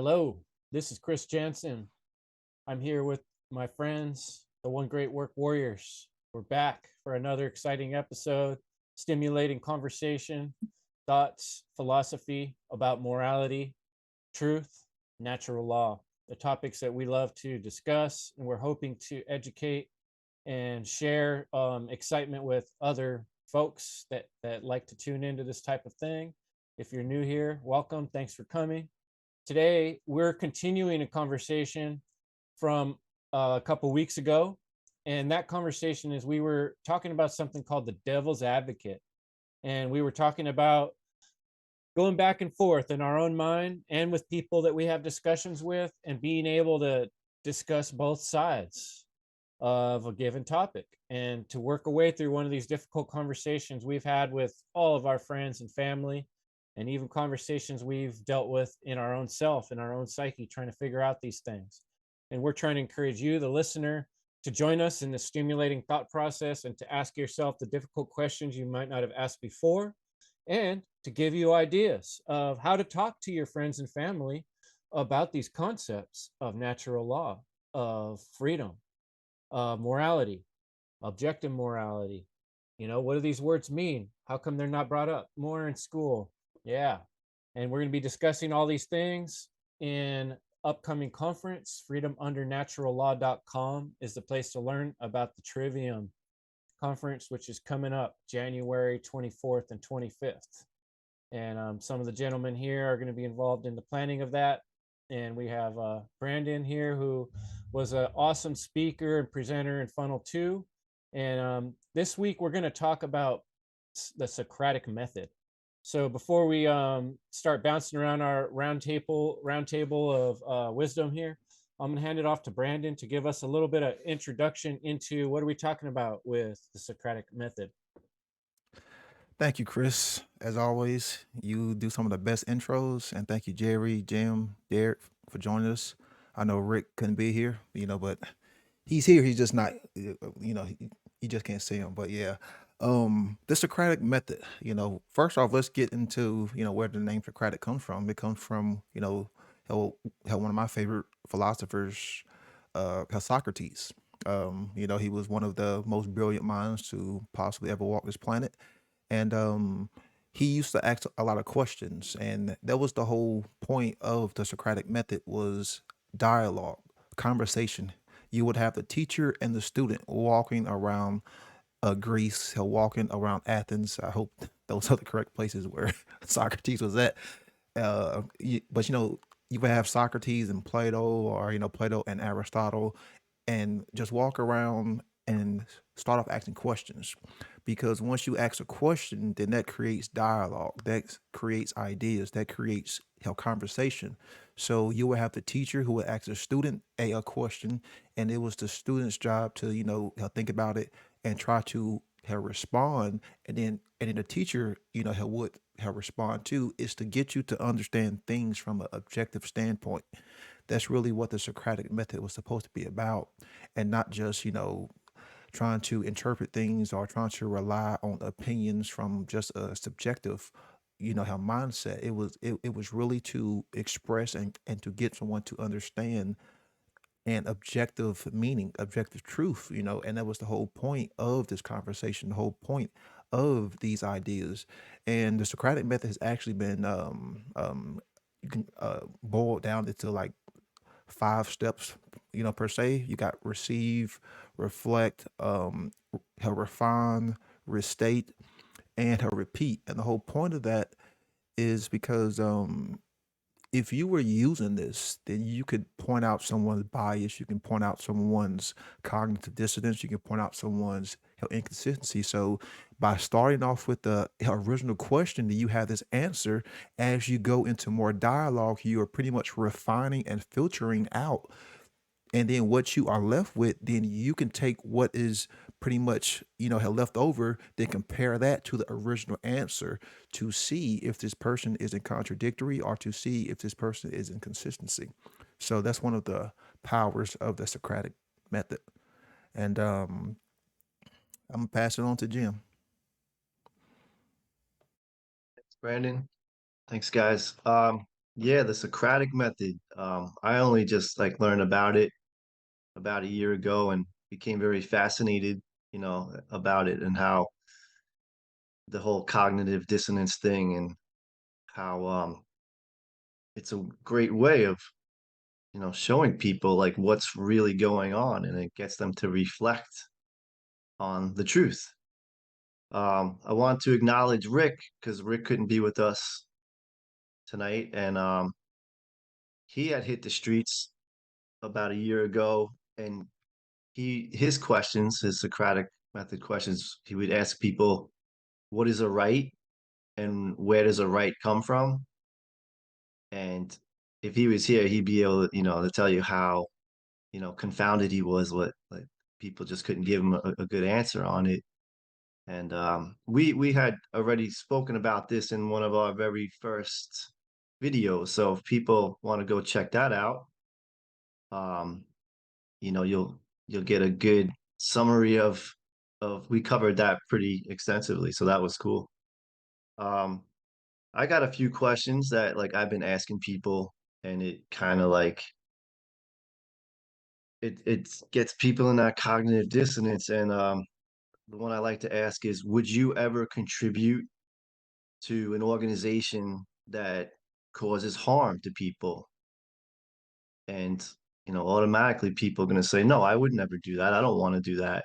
Hello, this is Kris Jantzen. I'm here with my friends, the One Great Work Warriors. We're back for another exciting episode, stimulating conversation, thoughts, philosophy about morality, truth, natural law, the topics that we love to discuss, and we're hoping to educate and share excitement with other folks that like to tune into this type of thing. If you're new here, welcome. Thanks for coming. Today, we're continuing a conversation from a couple weeks ago. And that conversation is we were talking about something called the devil's advocate. And we were talking about going back and forth in our own mind and with people that we have discussions with and being able to discuss both sides of a given topic and to work our way through one of these difficult conversations we've had with all of our friends and family, and even conversations we've dealt with in our own self, in our own psyche, trying to figure out these things. And we're trying to encourage you, the listener, to join us in the stimulating thought process and to ask yourself the difficult questions you might not have asked before, and to give you ideas of how to talk to your friends and family about these concepts of natural law, of freedom, morality, objective morality. You know, what do these words mean? How come they're not brought up more in school? Yeah. And we're going to be discussing all these things in upcoming conference. freedomundernaturallaw.com is the place to learn about the Trivium conference, which is coming up January 24th and 25th. And some of the gentlemen here are going to be involved in the planning of that. And we have Brandon here, who was an awesome speaker and presenter in FUNL 2. And this week, we're going to talk about the Socratic Method. So before we start bouncing around our round table of wisdom here, I'm going to hand it off to Brandon to give us a little bit of introduction into what are we talking about with the Socratic Method. Thank you, Kris. As always, you do some of the best intros, and thank you, Jerry, Jim, Derek, for joining us. I know Rick couldn't be here, but he's here. He's just not, you just can't see him. But yeah, the Socratic method. First off, let's get into where the name Socratic comes from. It comes from how one of my favorite philosophers, Socrates. He was one of the most brilliant minds to possibly ever walk this planet, and he used to ask a lot of questions, and that was the whole point of the Socratic method, was dialogue, conversation. You would have the teacher and the student walking around Greece, walking around Athens. I hope those are the correct places where Socrates was at. But you would have Socrates and Plato, or Plato and Aristotle, and just walk around and start off asking questions. Because once you ask a question, then that creates dialogue, that creates ideas, that creates conversation. So you would have the teacher who would ask a student a question, and it was the student's job to think about it and try to respond, and then the teacher would respond to, is to get you to understand things from an objective standpoint. That's really what the Socratic method was supposed to be about, and not just trying to interpret things or trying to rely on opinions from just a subjective mindset. It was really to express and to get someone to understand an objective meaning, objective truth, and that was the whole point of this conversation, the whole point of these ideas. And the Socratic method has actually been you can boil it down into like 5 steps, per se. You got receive, reflect, refine, restate, and repeat. And the whole point of that is because if you were using this, then you could point out someone's bias, you can point out someone's cognitive dissonance, you can point out someone's inconsistency. So by starting off with the original question, that you have this answer, as you go into more dialogue, you are pretty much refining and filtering out, and then what you are left with, then you can take what is pretty much had left over, then compare that to the original answer, to see if this person is in contradictory, or to see if this person is in consistency. So that's one of the powers of the Socratic method. And I'm gonna pass it on to Jim. Brandon. Thanks, guys. Yeah, the Socratic Method. I only just like learned about it about a year ago and became very fascinated, about it and how the whole cognitive dissonance thing and how it's a great way of, showing people like what's really going on, and it gets them to reflect on the truth. I want to acknowledge Rick because Rick couldn't be with us tonight, and he had hit the streets about a year ago, and his questions, his Socratic method questions, he would ask people, what is a right and where does a right come from? And if he was here, he'd be able to, to tell you how, confounded he was, what like people just couldn't give him a good answer on it. And we had already spoken about this in one of our very first videos. So if people want to go check that out, um, you'll get a good summary of we covered that pretty extensively, so that was cool. Um, I got a few questions that like I've been asking people, and it kind of like it gets people in that cognitive dissonance. And the one I like to ask is, would you ever contribute to an organization that causes harm to people? And automatically people are going to say, no, I would never do that. I don't want to do that.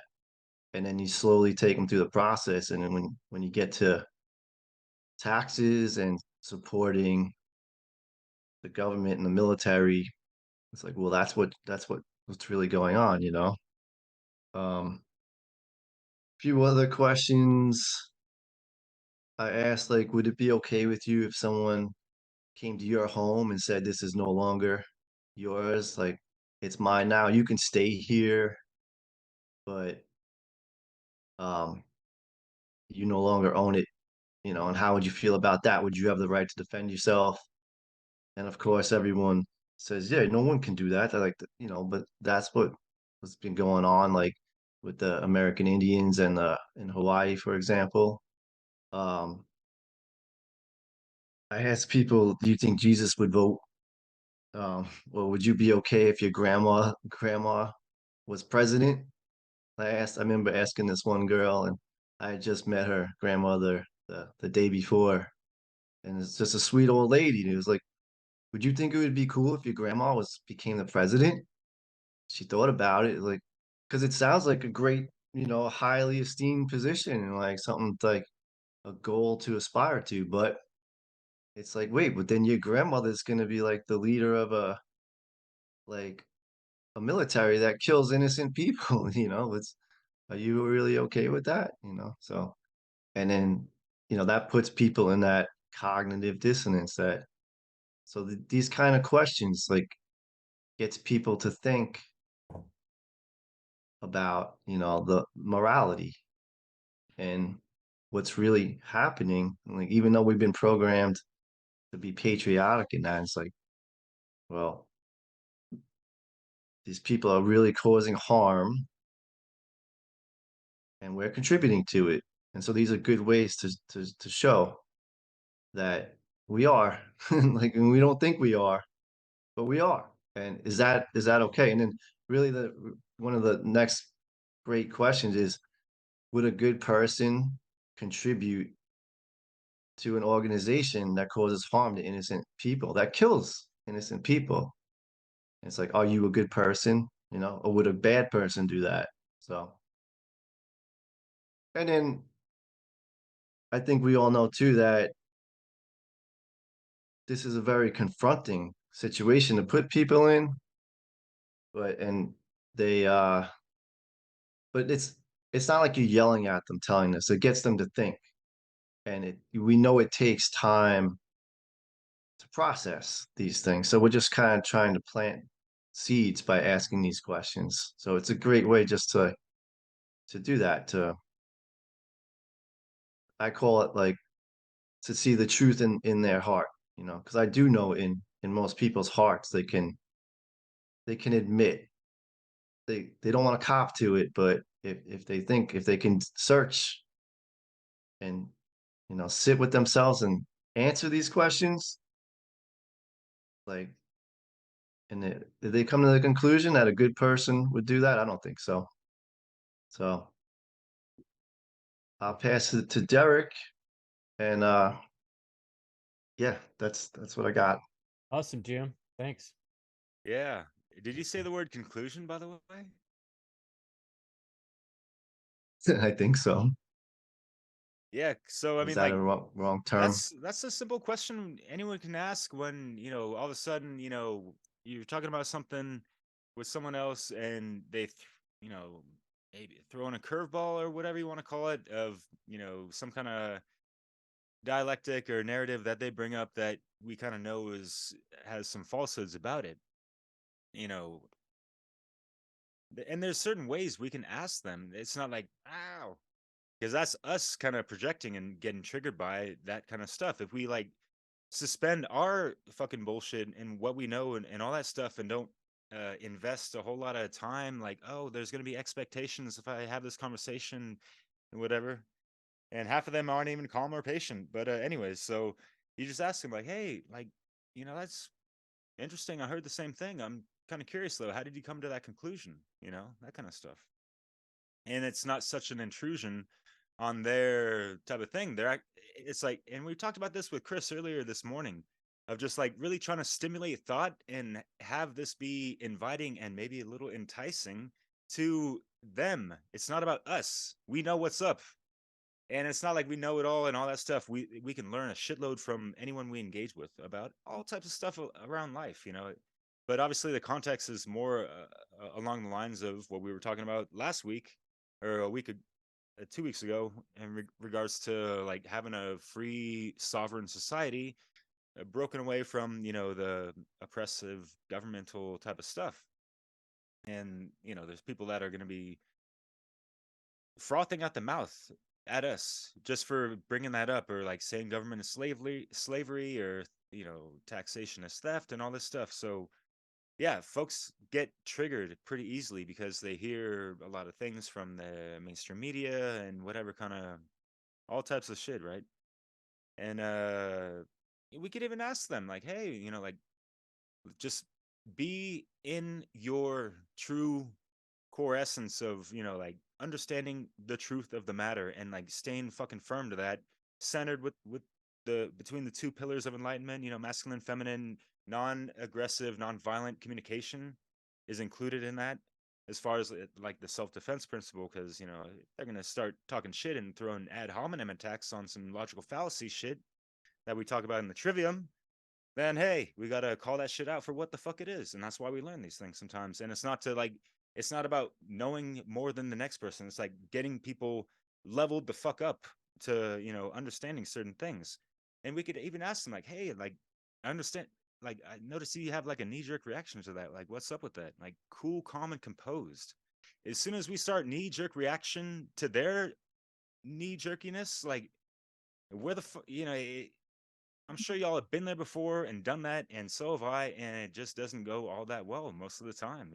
And then you slowly take them through the process. And then when you get to taxes and supporting the government and the military, it's like, well, what's really going on. A few other questions I asked, like, would it be okay with you if someone came to your home and said this is no longer yours, like it's mine now, you can stay here, but um you no longer own it, and how would you feel about that? Would you have the right to defend yourself? And of course, everyone says, yeah, no one can do that. I like, but that's what's been going on, like with the American Indians and in Hawaii, for example. Um, I asked people, do you think Jesus would vote? Well, would you be okay if your grandma was president? I remember asking this one girl, and I had just met her grandmother the day before, and it's just a sweet old lady. And it was like, would you think it would be cool if your grandma was became the president? She thought about it, like, because it sounds like a great, highly esteemed position and like something like a goal to aspire to. But it's like, wait, but then your grandmother's gonna be like the leader of like a military that kills innocent people. It's are you really okay with that? So and then that puts people in that cognitive dissonance that so these kind of questions like gets people to think about the morality and what's really happening. Like even though we've been programmed to be patriotic and that, it's like, well, these people are really causing harm and we're contributing to it. And so these are good ways to show that we are like, and we don't think we are, but we are. And is that okay? And then really the one of the next great questions is, would a good person contribute to an organization that causes harm to innocent people, that kills innocent people? And it's like, are you a good person? Or would a bad person do that? So, and then I think we all know too that this is a very confronting situation to put people in, but and they but it's not like you're yelling at them telling this. It gets them to think. And we know it takes time to process these things. So we're just kind of trying to plant seeds by asking these questions. So it's a great way just to do that, to I call it like to see the truth in their heart, because I do know in most people's hearts they can admit they don't want to cop to it, but if they think if they can search and sit with themselves and answer these questions, Like, and did they come to the conclusion that a good person would do that? I don't think so. So I'll pass it to Derek, and yeah, that's what I got. Awesome, Jim. Thanks. Yeah. Did you say the word conclusion, by the way? I think so. Yeah. So I Is mean, that a like, wrong term? that's a simple question anyone can ask when, all of a sudden, you're talking about something with someone else and maybe throw in a curveball or whatever you want to call it of, some kind of dialectic or narrative that they bring up that we kind of know has some falsehoods about it. You know, and there's certain ways we can ask them. It's not like, ow, because that's us kind of projecting and getting triggered by that kind of stuff. If we like suspend our fucking bullshit and what we know and all that stuff and don't invest a whole lot of time, like, oh, there's going to be expectations if I have this conversation and whatever. And half of them aren't even calm or patient. But, anyways, so you just ask them, like, hey, like, that's interesting. I heard the same thing. I'm kind of curious, though. How did you come to that conclusion? That kind of stuff. And it's not such an intrusion on their type of thing. It's like, and we talked about this with Kris earlier this morning, of just like really trying to stimulate thought and have this be inviting and maybe a little enticing to them. It's not about us. We know what's up. And it's not like we know it all and all that stuff. We can learn a shitload from anyone we engage with about all types of stuff around life, But obviously, the context is more along the lines of what we were talking about last week, or a week, 2 weeks ago, in regards to like having a free, sovereign society, broken away from the oppressive governmental type of stuff. And there's people that are going to be frothing at the mouth at us just for bringing that up, or like saying government is slavery, or taxation is theft and all this stuff. So yeah, folks get triggered pretty easily because they hear a lot of things from the mainstream media and whatever kind of all types of shit, right? And we could even ask them like, hey, like, just be in your true core essence of like understanding the truth of the matter and like staying fucking firm to that, centered with the between the two pillars of enlightenment, masculine, feminine, non-aggressive, non-violent communication is included in that, as far as like the self-defense principle, because they're gonna start talking shit and throwing ad hominem attacks on some logical fallacy shit that we talk about in the trivium. Then hey, we gotta call that shit out for what the fuck it is. And that's why we learn these things sometimes. And it's not about knowing more than the next person. It's like getting people leveled the fuck up to, understanding certain things. And we could even ask them like, hey, like, I understand, like, I notice you have like a knee-jerk reaction to that. Like, what's up with that? Like, cool, calm, and composed. As soon as we start knee-jerk reaction to their knee-jerkiness, like, where the fuck, I'm sure y'all have been there before and done that, and so have I, and it just doesn't go all that well most of the time,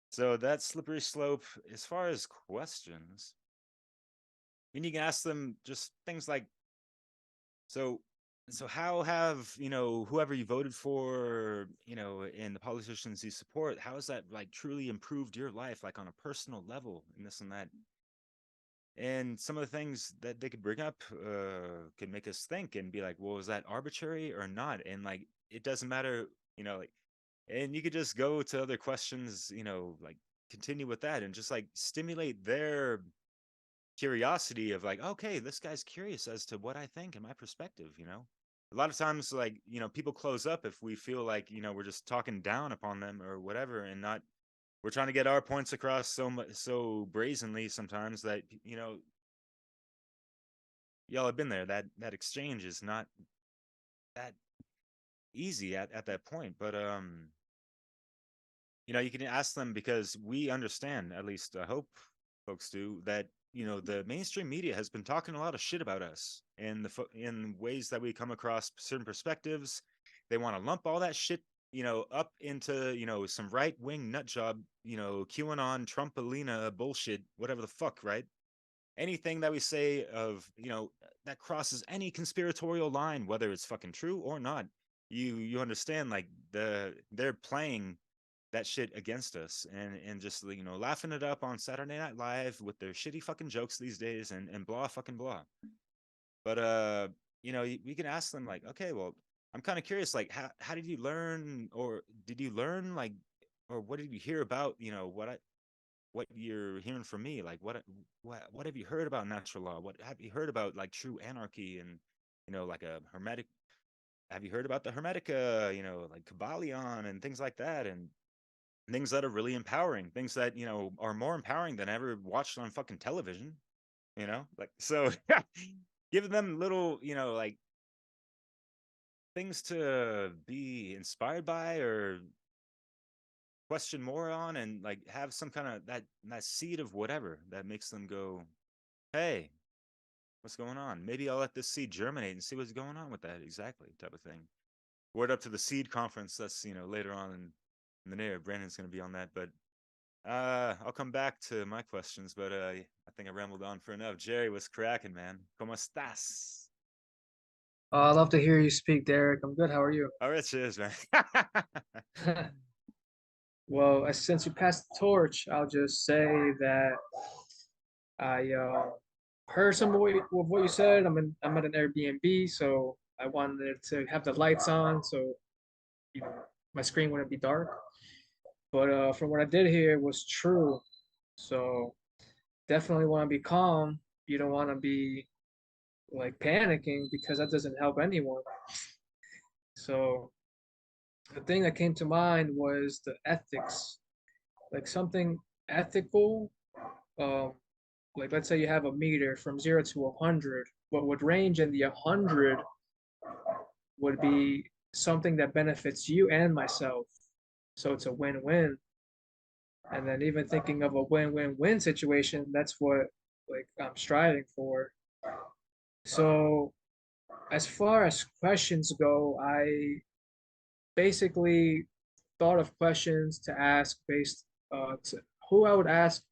So that slippery slope, as far as questions, and you can ask them just things like, so how have, whoever you voted for, and the politicians you support, how has that like truly improved your life, like on a personal level, and this and that? And some of the things that they could bring up could make us think and be like, well, is that arbitrary or not? And like, it doesn't matter, like, and you could just go to other questions, like continue with that and just like stimulate their curiosity of like, okay, this guy's curious as to what I think and my perspective. A lot of times, like, people close up if we feel like, we're just talking down upon them or whatever, and not, we're trying to get our points across so brazenly sometimes that y'all have been there. That exchange is not that easy at that point. But you can ask them, because we understand, at least I hope folks do, that the mainstream media has been talking a lot of shit about us in in ways that we come across certain perspectives. They want to lump all that shit up into some right-wing nut job, QAnon, Trumpalina bullshit, whatever the fuck, right? Anything that we say of that crosses any conspiratorial line, whether it's fucking true or not, you understand, like they're playing that shit against us, and just, you know, laughing it up on Saturday Night Live with their shitty fucking jokes these days, and blah fucking blah. But you know, we can ask them like, okay, well, I'm kind of curious, like, how did you learn, or did you learn, like, or what did you hear about, you know, what you're hearing from me, like what have you heard about natural law, what have you heard about, like, true anarchy, and, you know, like a hermetic, have you heard about the hermetic, you know, like Kabbalion and things like that, and things that are really empowering, things that, you know, are more empowering than I ever watched on fucking television, you know, like, so giving them little, you know, like, things to be inspired by or question more on, and like have some kind of that seed of whatever that makes them go, hey, what's going on? Maybe I'll let this seed germinate and see what's going on with that, exactly, type of thing. Word up to the seed conference, that's, you know, later on in the near. Brandon's going to be on that, but I'll come back to my questions, but I think I rambled on for enough. Jerry, what's cracking, man? ¿Cómo estás? I love to hear you speak, Derek. I'm good. How are you? Oh, it is, man. Well, since you passed the torch, I'll just say that I heard some of what you said. I'm at an Airbnb, so I wanted to have the lights on, so you know my screen wouldn't be dark. But from what I did hear, it was true. So definitely want to be calm. You don't want to be like panicking, because that doesn't help anyone. So the thing that came to mind was the ethics, like something ethical. Um, like let's say you have a meter from 0 to 100. What would range in the 100 would be something that benefits you and myself. So it's a win-win. And then even thinking of a win-win-win situation, that's what like I'm striving for. So as far as questions go, I basically thought of questions to ask based to who I would ask.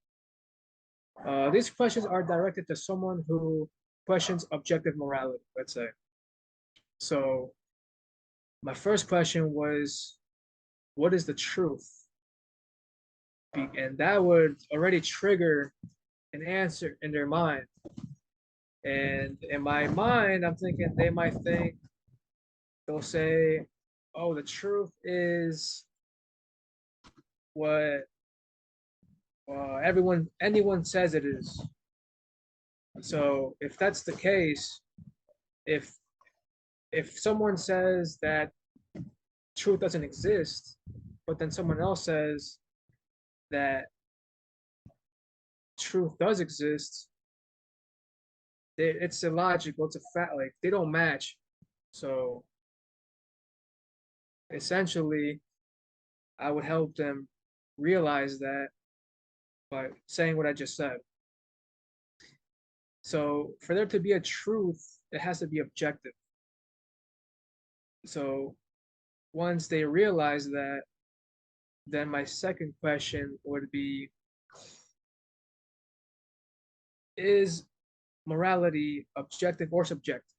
These questions are directed to someone who questions objective morality, let's say. So my first question was, what is the truth? And that would already trigger an answer in their mind. And in my mind, I'm thinking they'll say, oh, the truth is what anyone says it is. So if that's the case, if someone says that truth doesn't exist, but then someone else says that truth does exist, it's illogical. It's a fact. Like they don't match. So essentially, I would help them realize that by saying what I just said. So for there to be a truth, it has to be objective. So once they realize that, then my second question would be, is morality objective or subjective?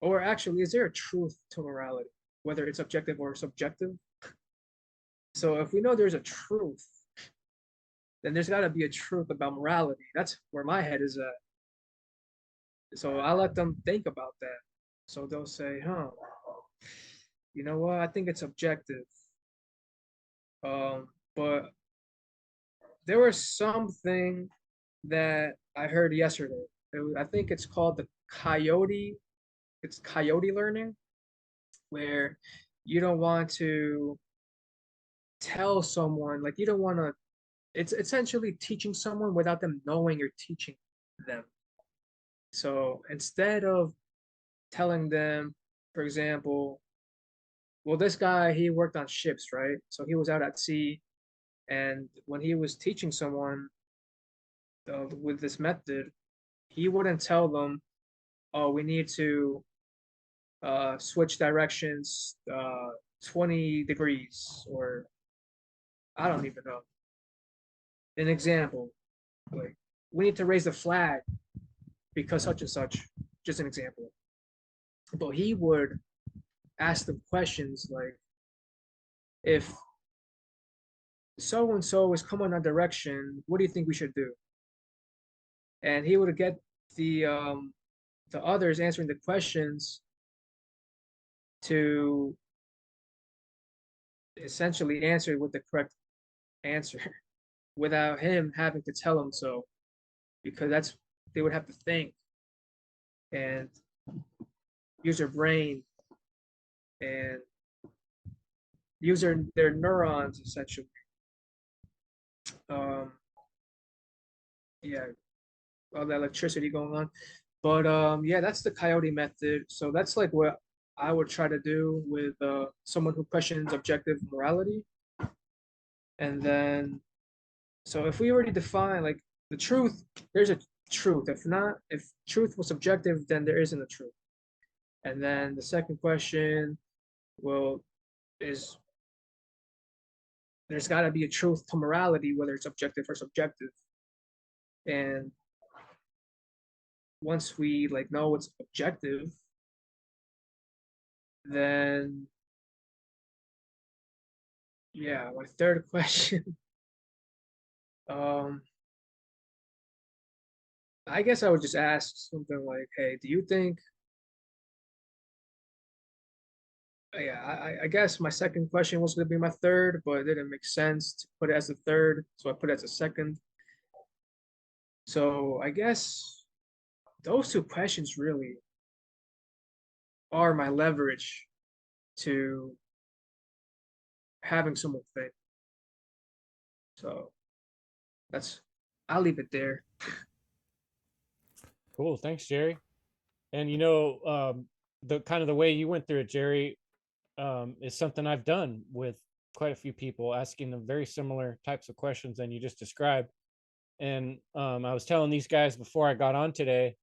Or actually, is there a truth to morality, whether it's objective or subjective? So if we know there's a truth, then there's got to be a truth about morality. That's where my head is at. So I let them think about that. So they'll say, you know what? I think it's objective. But there was something that I heard yesterday. I think it's called the coyote. It's coyote learning, where you don't want to tell someone, like you don't want to, it's essentially teaching someone without them knowing you're teaching them. So instead of telling them, for example, well, this guy, he worked on ships, right? So he was out at sea, and when he was teaching someone with this method, he wouldn't tell them, oh, we need to switch directions 20 degrees, or I don't even know. An example, like we need to raise the flag because such and such, just an example. But he would ask them questions like, if so and so is coming that direction, what do you think we should do? And he would get the others answering the questions to essentially answer with the correct answer without him having to tell them so, because that's they would have to think and use their brain and use their neurons essentially. Yeah, all the electricity going on. But yeah, that's the coyote method. So that's like what I would try to do with someone who questions objective morality. And then, so if we already define like the truth, there's a truth. If not, if truth was subjective, then there isn't a truth. And then the second question, well, is there's got to be a truth to morality, whether it's objective or subjective. And once we like know it's objective, then yeah, my third question. I guess I would just ask something like, "Hey, do you think?" Yeah, I guess my second question was going to be my third, but it didn't make sense to put it as a third, so I put it as a second. So I guess those two questions really are my leverage to having someone think. So I'll leave it there. Cool. Thanks, Jerry. And the kind of the way you went through it, Jerry, is something I've done with quite a few people, asking them very similar types of questions than you just described. And I was telling these guys before I got on today,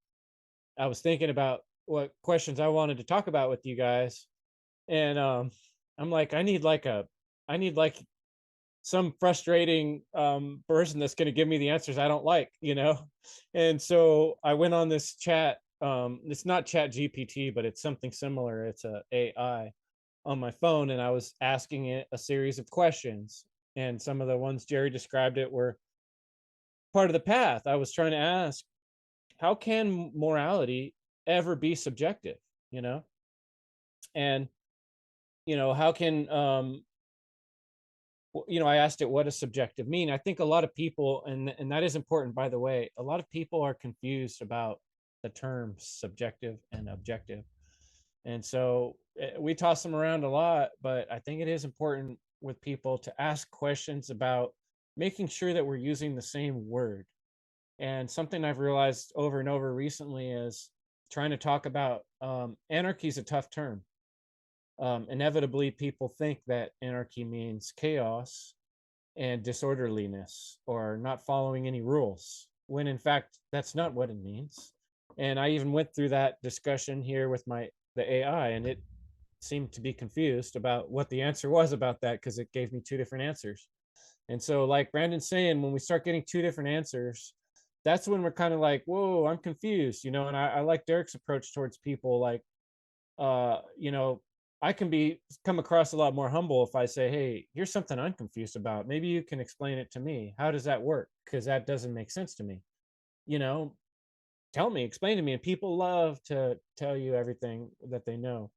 I was thinking about what questions I wanted to talk about with you guys. And I'm like, I need like some frustrating person that's going to give me the answers I don't like, And so I went on this chat. It's not Chat GPT, but it's something similar. It's a AI on my phone, and I was asking it a series of questions. And some of the ones Jerry described it were part of the path. I was trying to ask, how can morality ever be subjective? And how can I asked it, what does subjective mean? I think a lot of people, and that is important, by the way, a lot of people are confused about the terms subjective and objective. And so we toss them around a lot, but I think it is important with people to ask questions about making sure that we're using the same word. And something I've realized over and over recently is trying to talk about anarchy is a tough term. Inevitably, people think that anarchy means chaos and disorderliness or not following any rules, when in fact, that's not what it means. And I even went through that discussion here with the AI, and it seemed to be confused about what the answer was about that, because it gave me two different answers. And so, like Brandon's saying, when we start getting two different answers, that's when we're kind of like, whoa, I'm confused, and I like Derek's approach towards people, like, I can come across a lot more humble if I say, hey, here's something I'm confused about. Maybe you can explain it to me. How does that work? Because that doesn't make sense to me. Tell me, explain to me. And people love to tell you everything that they know.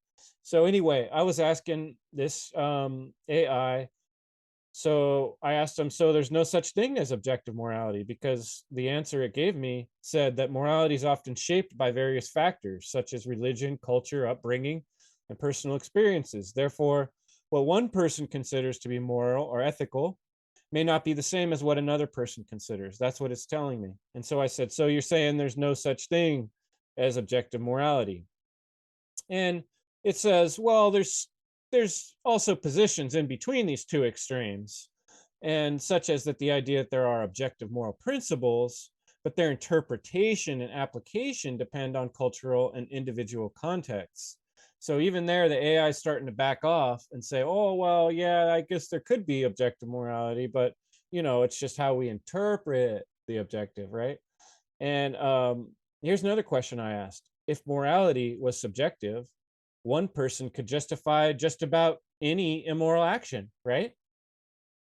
So anyway, I was asking this AI. So I asked him, so there's no such thing as objective morality, because the answer it gave me said that morality is often shaped by various factors, such as religion, culture, upbringing, and personal experiences. Therefore, what one person considers to be moral or ethical may not be the same as what another person considers. That's what it's telling me. And so I said, so you're saying there's no such thing as objective morality? And it says, well, there's also positions in between these two extremes, and such as that the idea that there are objective moral principles, but their interpretation and application depend on cultural and individual contexts. So even there, the AI is starting to back off and say, oh, well, yeah, I guess there could be objective morality, but, it's just how we interpret the objective, right? And here's another question I asked. If morality was subjective, one person could justify just about any immoral action, right?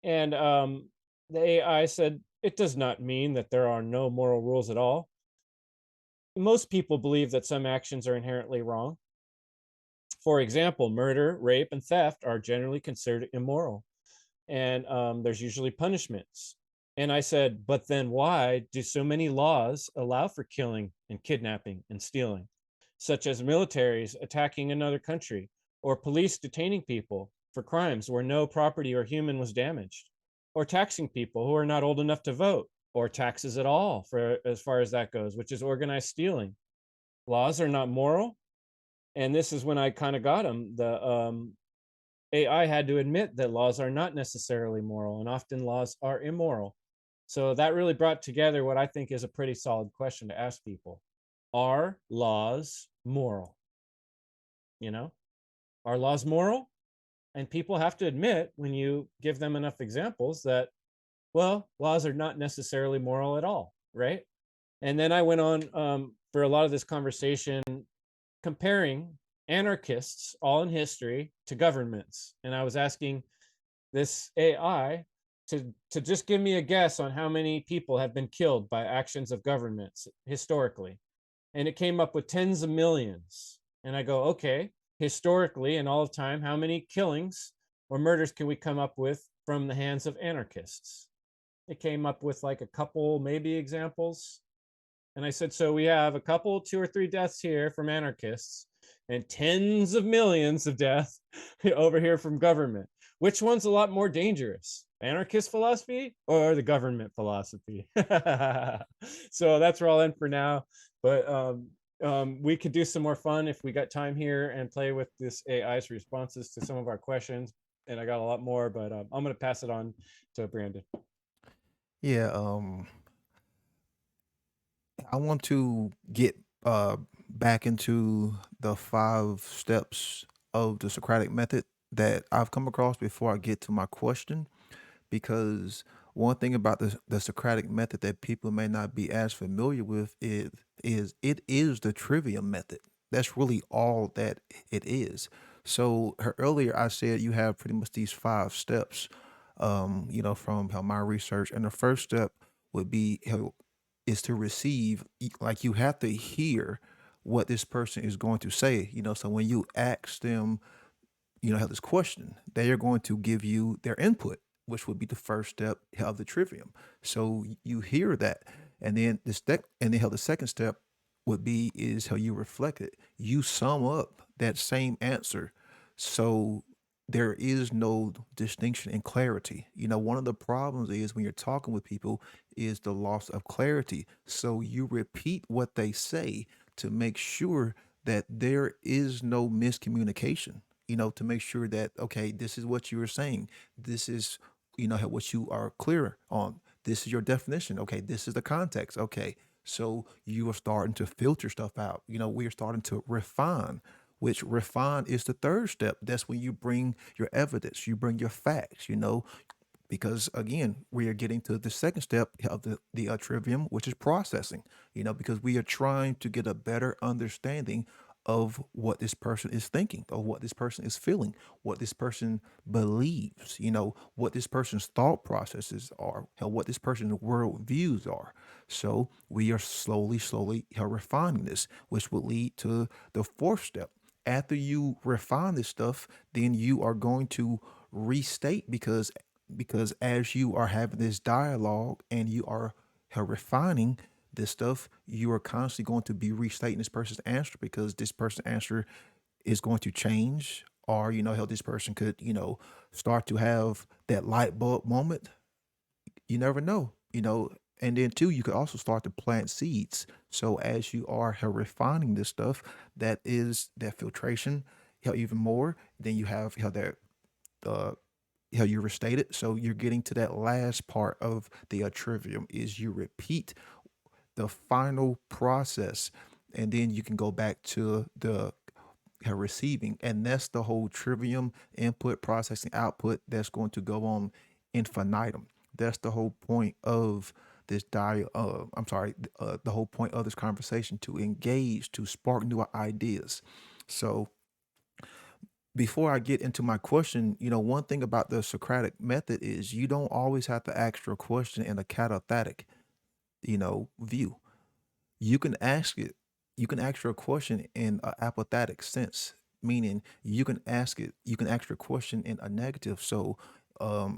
And the AI said, it does not mean that there are no moral rules at all. Most people believe that some actions are inherently wrong. For example, murder, rape, and theft are generally considered immoral. And there's usually punishments. And I said, but then why do so many laws allow for killing and kidnapping and stealing, such as militaries attacking another country or police detaining people for crimes where no property or human was damaged, or taxing people who are not old enough to vote, or taxes at all for as far as that goes, which is organized stealing? Laws are not moral. And this is when I kind of got him. The AI had to admit that laws are not necessarily moral, and often laws are immoral. So that really brought together what I think is a pretty solid question to ask people. Are laws moral? You know, are laws moral? And people have to admit, when you give them enough examples, that, well, laws are not necessarily moral at all, right? And then I went on for a lot of this conversation comparing anarchists all in history to governments. And I was asking this AI to just give me a guess on how many people have been killed by actions of governments historically. And it came up with tens of millions. And I go, okay, historically and all of time, how many killings or murders can we come up with from the hands of anarchists? It came up with like a couple, maybe examples. And I said, so we have a couple, 2 or 3 deaths here from anarchists and tens of millions of deaths over here from government. Which one's a lot more dangerous? Anarchist philosophy or the government philosophy? So that's where I'll end for now. But we could do some more fun if we got time here and play with this AI's responses to some of our questions. And I got a lot more, but I'm going to pass it on to Brandon. Yeah, I want to get back into the 5 steps of the Socratic method that I've come across before I get to my question, because one thing about the Socratic method that people may not be as familiar with is it is the trivium method. That's really all that it is. So earlier I said you have pretty much these 5 steps, from my research, and the first step would be is to receive. Like, you have to hear what this person is going to say. So when you ask them, have this question, they are going to give you their input, which would be the first step of the trivium. So you hear that, and then how the second step would be is how you reflect it. You sum up that same answer. So there is no distinction in clarity. One of the problems is when you're talking with people is the loss of clarity. So you repeat what they say to make sure that there is no miscommunication, to make sure that, okay, this is what you were saying. This is, what you are clear on. This is your definition. Okay, this is the context. Okay, so you are starting to filter stuff out. We are starting to refine, which refine is the third step. That's when you bring your evidence, you bring your facts, because again, we are getting to the second step of the trivium, which is processing, because we are trying to get a better understanding of what this person is thinking, of what this person is feeling, what this person believes, what this person's thought processes are, and what this person's world views are. So we are slowly refining this, which will lead to the fourth step. After you refine this stuff, then you are going to restate, because as you are having this dialogue and you are refining this stuff, you are constantly going to be restating this person's answer, because this person's answer is going to change, or how this person could start to have that light bulb moment. You never know. And then too, you could also start to plant seeds. So as you are refining this stuff, that is that filtration, even more. Then you have that how you restate it. So you're getting to that last part of the trivium is you repeat the final process, and then you can go back to the receiving, and that's the whole trivium: input, processing, output. That's going to go on infinitum. That's the whole point of this the whole point of this conversation, to engage, to spark new ideas. So before I get into my question, one thing about the Socratic method is you don't always have to ask your question in a catastatic, view. You can ask it, you can ask your question in an apathetic sense, meaning you can ask your question in a negative. So,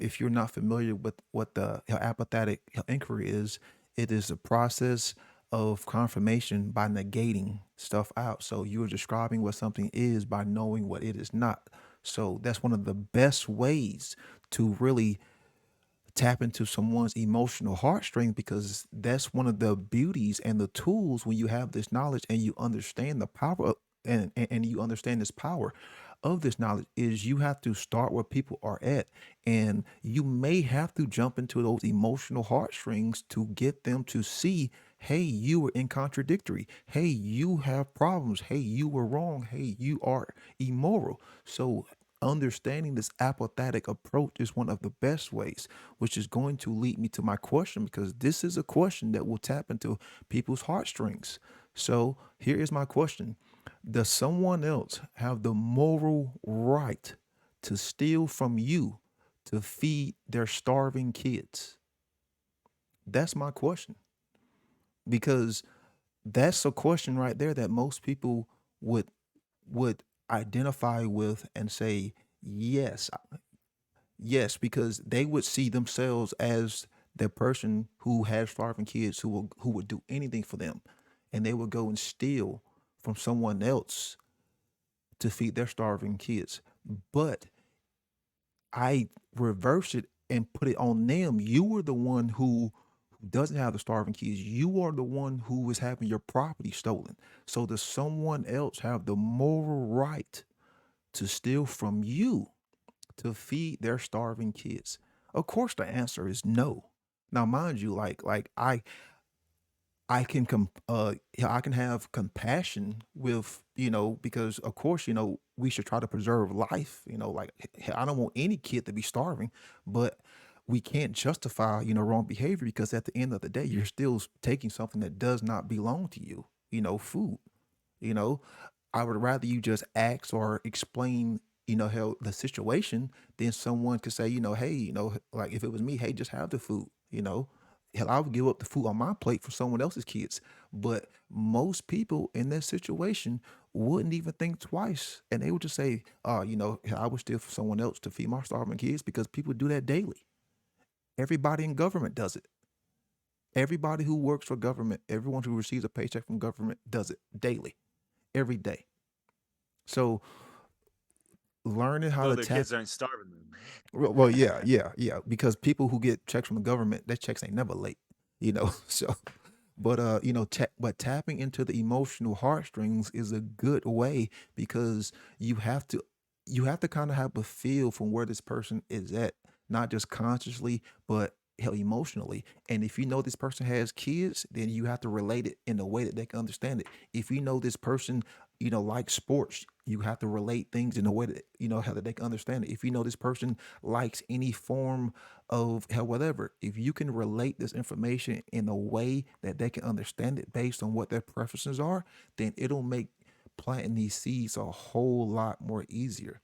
if you're not familiar with what the how apathetic inquiry is, it is a process of confirmation by negating stuff out. So you're describing what something is by knowing what it is not. So that's one of the best ways to really tap into someone's emotional heartstring, because that's one of the beauties and the tools when you have this knowledge and you understand the power and you understand this power of this knowledge is you have to start where people are at, and you may have to jump into those emotional heartstrings to get them to see, hey, you were in contradictory, hey, you have problems, hey, you were wrong, hey, you are immoral. So understanding this apathetic approach is one of the best ways, which is going to lead me to my question, because this is a question that will tap into people's heartstrings. So here is my question. Does someone else have the moral right to steal from you to feed their starving kids? That's my question, because that's a question right there that most people would would identify with and say yes. Yes, because they would see themselves as the person who has starving kids who would do anything for them, and they would go and steal from someone else to feed their starving kids. But I reverse it and put it on them. You were the one who doesn't have the starving kids. You are the one who is having your property stolen. So does someone else have the moral right to steal from you to feed their starving kids? Of course, the answer is no. Now, mind you, yeah, I can have compassion with, because of course, we should try to preserve life. I don't want any kid to be starving, but we can't justify, wrong behavior, because at the end of the day, you're still taking something that does not belong to you, food. You know, I would rather you just ask or explain, how the situation, than someone could say, hey, like if it was me, hey, just have the food, Hell, I would give up the food on my plate for someone else's kids. But most people in that situation wouldn't even think twice. And they would just say, I would steal for someone else to feed my starving kids, because people do that daily. Everybody in government does it. Everybody who works for government, everyone who receives a paycheck from government does it daily, every day. So learning how Well, to their tap. kids aren't starving them. Well, yeah, yeah, yeah. Because people who get checks from the government, their checks ain't never late. So, but but tapping into the emotional heartstrings is a good way, because you have to you have to kind of have a feel from where this person is at, not just consciously, but hell, emotionally. And if you know this person has kids, then you have to relate it in a way that they can understand it. If you know this person, likes sports, you have to relate things in a way that how that they can understand it. If you know this person likes any form of hell, whatever, if you can relate this information in a way that they can understand it based on what their preferences are, then it'll make planting these seeds a whole lot more easier.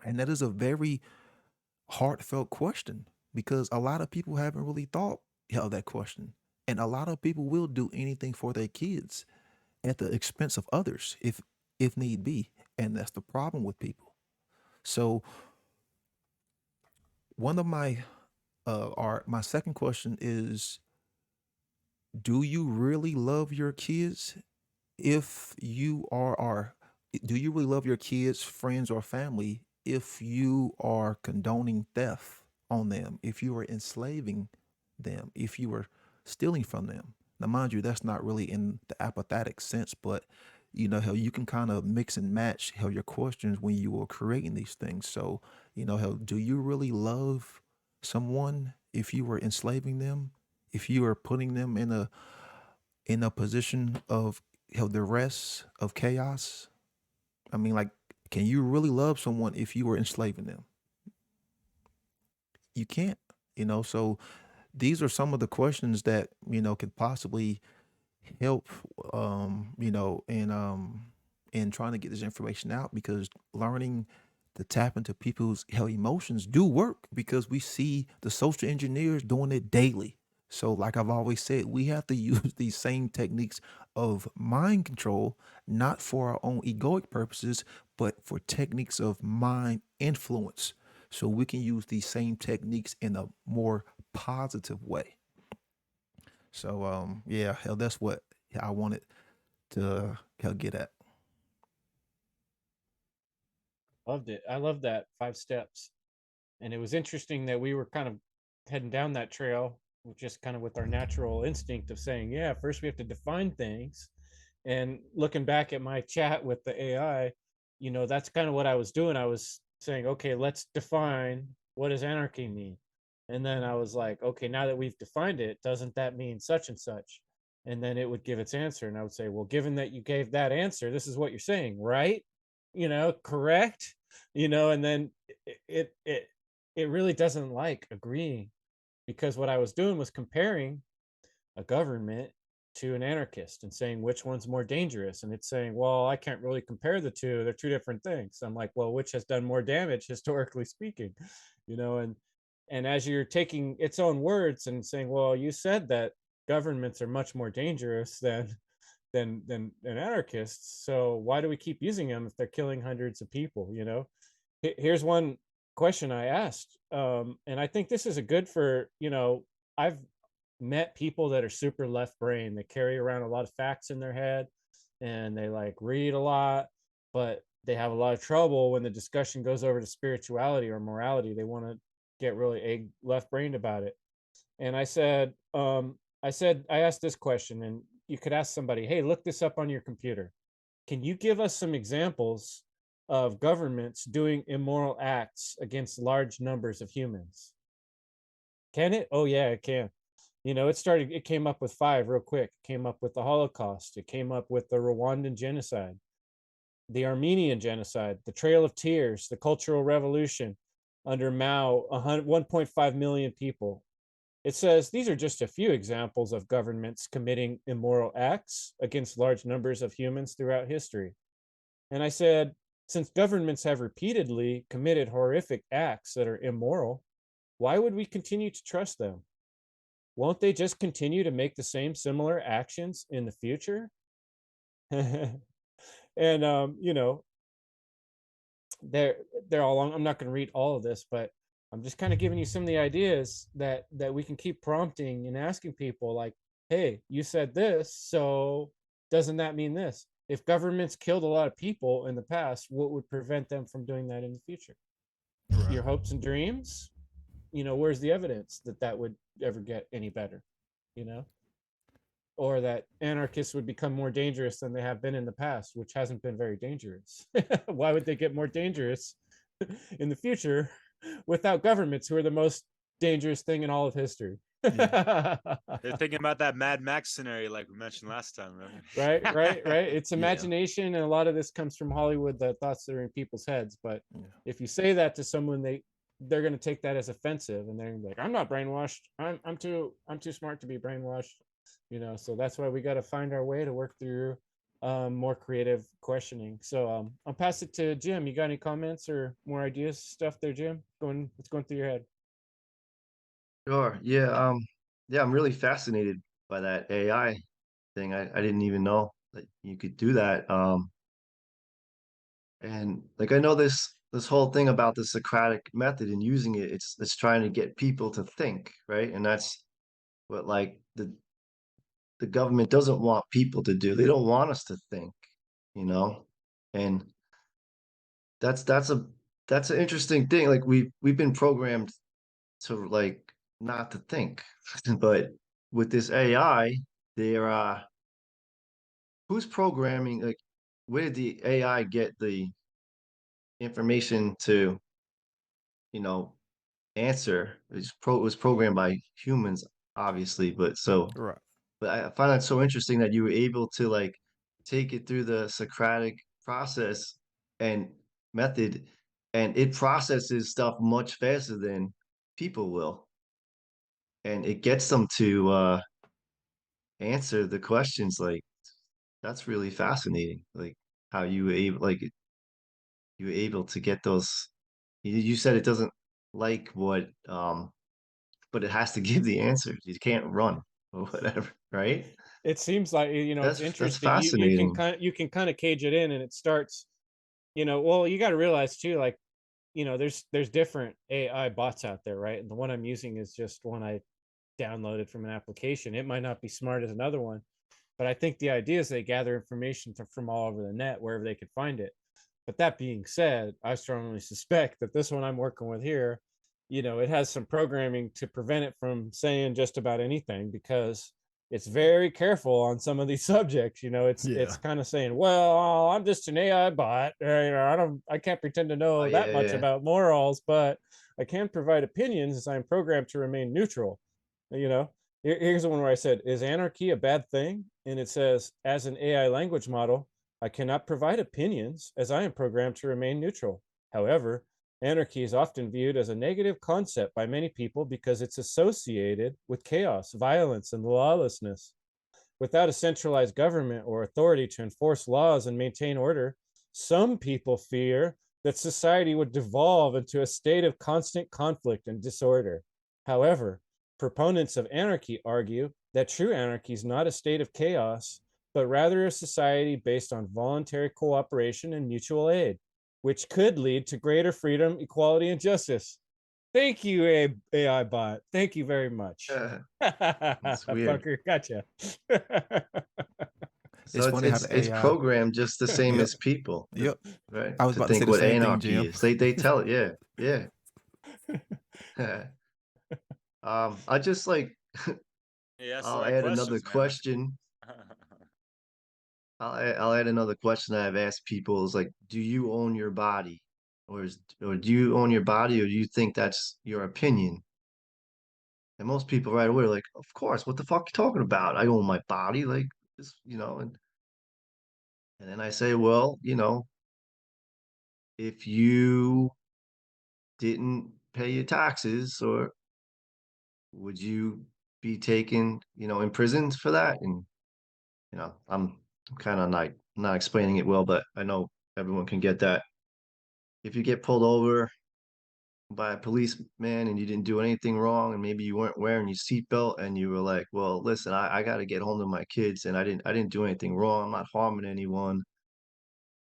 And that is a very heartfelt question, because a lot of people haven't really thought of that question. And a lot of people will do anything for their kids at the expense of others, if need be. And that's the problem with people. So one of my second question is, do you really love your kids? If you are Do you really love your kids, friends, or family if you are condoning theft on them, if you are enslaving them, if you are stealing from them? Now, mind you, that's not really in the apathetic sense, but how you can kind of mix and match how your questions when you are creating these things. So, how do you really love someone if you were enslaving them, if you are putting them in a position of duress, of chaos? I mean, like, can you really love someone if you were enslaving them? You can't, So these are some of the questions that could possibly help, in trying to get this information out, because learning to tap into people's emotions do work because we see the social engineers doing it daily. So, like I've always said, we have to use these same techniques of mind control, not for our own egoic purposes, but for techniques of mind influence. So we can use these same techniques in a more positive way. So, yeah, hell, that's what I wanted to get at. Loved it. I love that 5 steps. And it was interesting that we were kind of heading down that trail, just kind of with our natural instinct of saying, yeah, first we have to define things. And looking back at my chat with the AI, that's kind of what I was doing. I was saying, okay, let's define, what does anarchy mean? And then I was like, okay, now that we've defined it, doesn't that mean such and such? And then it would give its answer. And I would say, well, given that you gave that answer, this is what you're saying, right? Correct? And then it really doesn't like agreeing, because what I was doing was comparing a government to an anarchist and saying which one's more dangerous. And it's saying, well, I can't really compare the two. They're two different things. I'm like, well, which has done more damage historically speaking? And as you're taking its own words and saying, well, you said that governments are much more dangerous than anarchists. So why do we keep using them if they're killing hundreds of people? Here's one question I asked, and I think this is a good for, I've met people that are super left brain. They carry around a lot of facts in their head, and they like read a lot, but they have a lot of trouble when the discussion goes over to spirituality or morality. They want to get really left brained about it. And I said, I asked this question, and you could ask somebody, hey, look this up on your computer. Can you give us some examples of governments doing immoral acts against large numbers of humans? Can it? Oh yeah, it can. It came up with 5 real quick. It came up with the Holocaust. It came up with the Rwandan genocide, the Armenian genocide, the Trail of Tears, the Cultural Revolution under Mao, 1.5 million people. It says these are just a few examples of governments committing immoral acts against large numbers of humans throughout history. And I said, since governments have repeatedly committed horrific acts that are immoral, why would we continue to trust them? Won't they just continue to make the same similar actions in the future? And they're all long. I'm not going to read all of this, but I'm just kind of giving you some of the ideas that we can keep prompting and asking people, like, hey, you said this, so doesn't that mean this? If governments killed a lot of people in the past, what would prevent them from doing that in the future? Right. Your hopes and dreams? Where's the evidence that would ever get any better? Or that anarchists would become more dangerous than they have been in the past, which hasn't been very dangerous. Why would they get more dangerous in the future without governments, who are the most dangerous thing in all of history? They're thinking about that Mad Max scenario like we mentioned last time, remember? Right. It's Yeah. imagination, and a lot of this comes from Hollywood, the thoughts that are in people's heads. But Yeah. if you say that to someone, they're going to take that as offensive, and they're gonna be like, I'm not brainwashed. I'm too smart to be brainwashed. So that's why we got to find our way to work through more creative questioning. So I'll pass it to Jim. You got any comments or more ideas, stuff there, Jim? What's going through your head? Sure. Yeah. Yeah, I'm really fascinated by that AI thing. I didn't even know that you could do that. And like I know this whole thing about the Socratic method and using it, it's trying to get people to think, right? And that's what like the government doesn't want people to do. They don't want us to think, you know? And that's a that's an interesting thing. Like we've been programmed to like not to think. But with this AI, they're who's programming, like where did the AI get the information to, you know, answer? It was programmed by humans, obviously, but Right. but I find that so interesting that you were able to like take it through the Socratic process and method, and it processes stuff much faster than people will, and it gets them to answer the questions. Like that's really fascinating. Like how you were able, like you're able to get those. You said it doesn't like what, but it has to give the answers. You can't run or whatever, right? It seems like, it's That's interesting. You can fascinating. kind of cage it in, and it starts, well, you got to realize too, like, there's different AI bots out there, right? And the one I'm using is just one I downloaded from an application. It might not be smart as another one, but I think the idea is they gather information from all over the net, wherever they could find it. But that being said, I strongly suspect that this one I'm working with here, it has some programming to prevent it from saying just about anything, because it's very careful on some of these subjects. It's kind of saying, well, I'm just an AI bot. I can't pretend to Oh, know that yeah, much yeah. about morals, but I can provide opinions as I'm programmed to remain neutral. You know, Here's the one where I said, is anarchy a bad thing? And it says, as an AI language model, I cannot provide opinions as I am programmed to remain neutral. However, anarchy is often viewed as a negative concept by many people because it's associated with chaos, violence, and lawlessness. Without a centralized government or authority to enforce laws and maintain order, some people fear that society would devolve into a state of constant conflict and disorder. However, proponents of anarchy argue that true anarchy is not a state of chaos, but rather a society based on voluntary cooperation and mutual aid, which could lead to greater freedom, equality, and justice. Thank you, AI bot. Thank you very much. That's weird. Fucker, gotcha. So It's funny how the it's AI. programmed just the same Yep. as people, Yep. right? I was To about to say think the what same thing, anarchy Jim. is. They tell it, yeah, yeah. I just like Yeah, that's the I'll right add another questions, man. question. I'll add another question that I've asked people is like, do you own your body? Or do you own your body, or do you think that's your opinion? And most people right away are like, of course, what the fuck you talking about? I own my body, like this, and then I say, well, if you didn't pay your taxes, or would you be taken, imprisoned for that? And I'm kind of not explaining it well, but I know everyone can get that. If you get pulled over by a policeman and you didn't do anything wrong, and maybe you weren't wearing your seatbelt, and you were like, well, listen, I got to get home to my kids, and I didn't do anything wrong. I'm not harming anyone.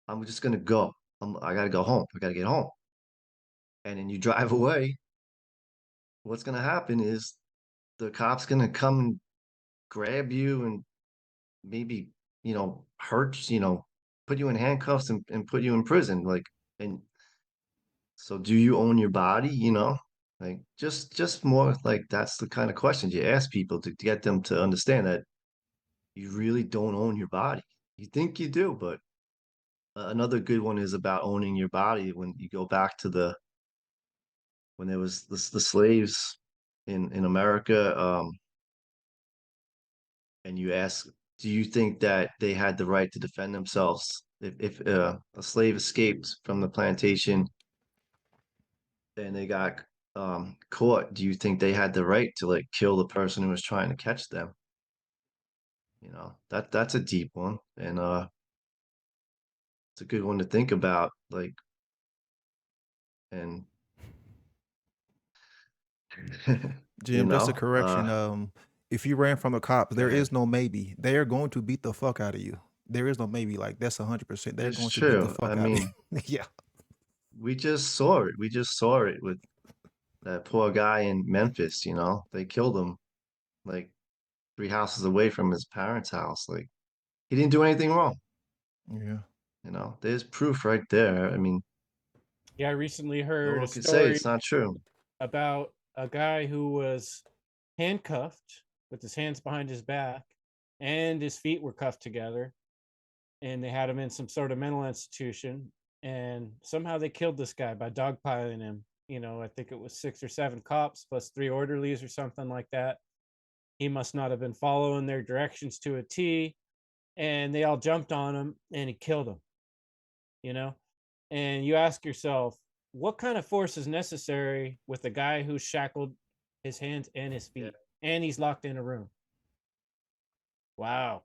I'm just gonna go. I got to go home. I got to get home. And then you drive away. What's gonna happen is the cop's gonna come and grab you and maybe, hurt, put you in handcuffs and put you in prison. Like, and so do you own your body? Like just more like that's the kind of questions you ask people to get them to understand that you really don't own your body. You think you do, but another good one is about owning your body. When you go back to when there was the slaves in America, and you ask, do you think that they had the right to defend themselves if a slave escaped from the plantation and they got caught? Do you think they had the right to like kill the person who was trying to catch them? That's a deep one, and it's a good one to think about. Like, and you Jim, just a know, correction. If you ran from the cops, go there ahead. is no maybe. They are going to beat the fuck out of you. There is no maybe. Like that's 100%. They're It's going to beat the true. I fuck out of mean, you. Yeah. we just saw it. We just saw it with that poor guy in Memphis. They killed him like 3 houses away from his parents' house. Like, he didn't do anything wrong. Yeah. There's proof right there. I mean, Yeah, I recently no heard a one can say story it's not true. about a guy who was handcuffed with his hands behind his back and his feet were cuffed together, and they had him in some sort of mental institution, and somehow they killed this guy by dogpiling him. I think it was 6 or 7 cops plus 3 orderlies or something like that. He must not have been following their directions to a T, and they all jumped on him and he killed him. you know and you ask yourself, what kind of force is necessary with a guy who's shackled his hands and his feet, and he's locked in a room? Wow.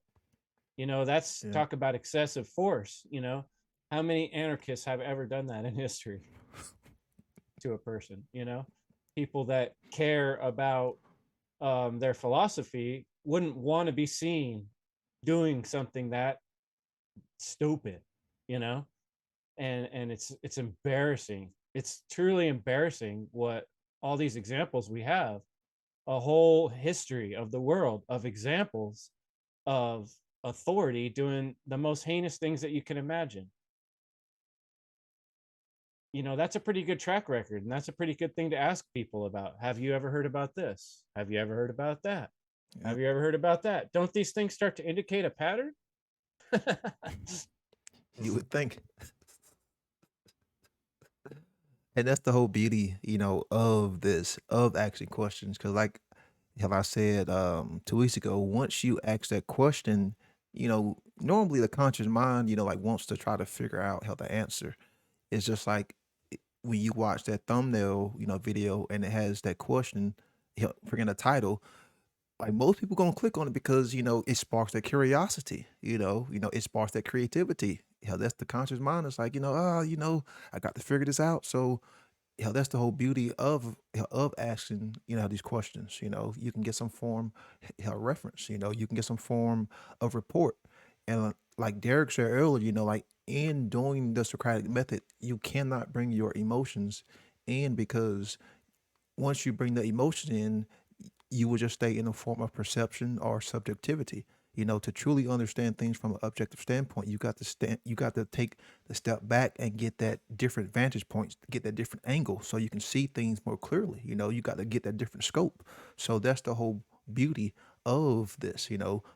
That's Yeah. talk about excessive force. How many anarchists have ever done that in history to a person? You know, people that care about their philosophy wouldn't want to be seen doing something that stupid, you know. And it's embarrassing. It's truly embarrassing what all these examples we have, a whole history of the world of examples of authority doing the most heinous things that you can imagine. You know, that's a pretty good track record, and that's a pretty good thing to ask people about. Have you ever heard about this? Have you ever heard about that? Yep. Have you ever heard about that? Don't these things start to indicate a pattern? You would think. And that's the whole beauty, of this, of asking questions. Because, like how I said 2 weeks ago, once you ask that question, normally the conscious mind, like wants to try to figure out how to answer. It's just like when you watch that thumbnail, video, and it has that question, forgetting the title. Like most people gonna click on it because it sparks that curiosity. It sparks that creativity. That's the conscious mind. It's like I got to figure this out. So that's the whole beauty of asking these questions. You can get some form reference. You can get some form of report. And like Derek said earlier, like in doing the Socratic method, you cannot bring your emotions in, because once you bring the emotion in, you will just stay in a form of perception or subjectivity. To truly understand things from an objective standpoint, you got to take the step back and get that different vantage points, get that different angle, so you can see things more clearly. You got to get that different scope. So that's the whole beauty of this.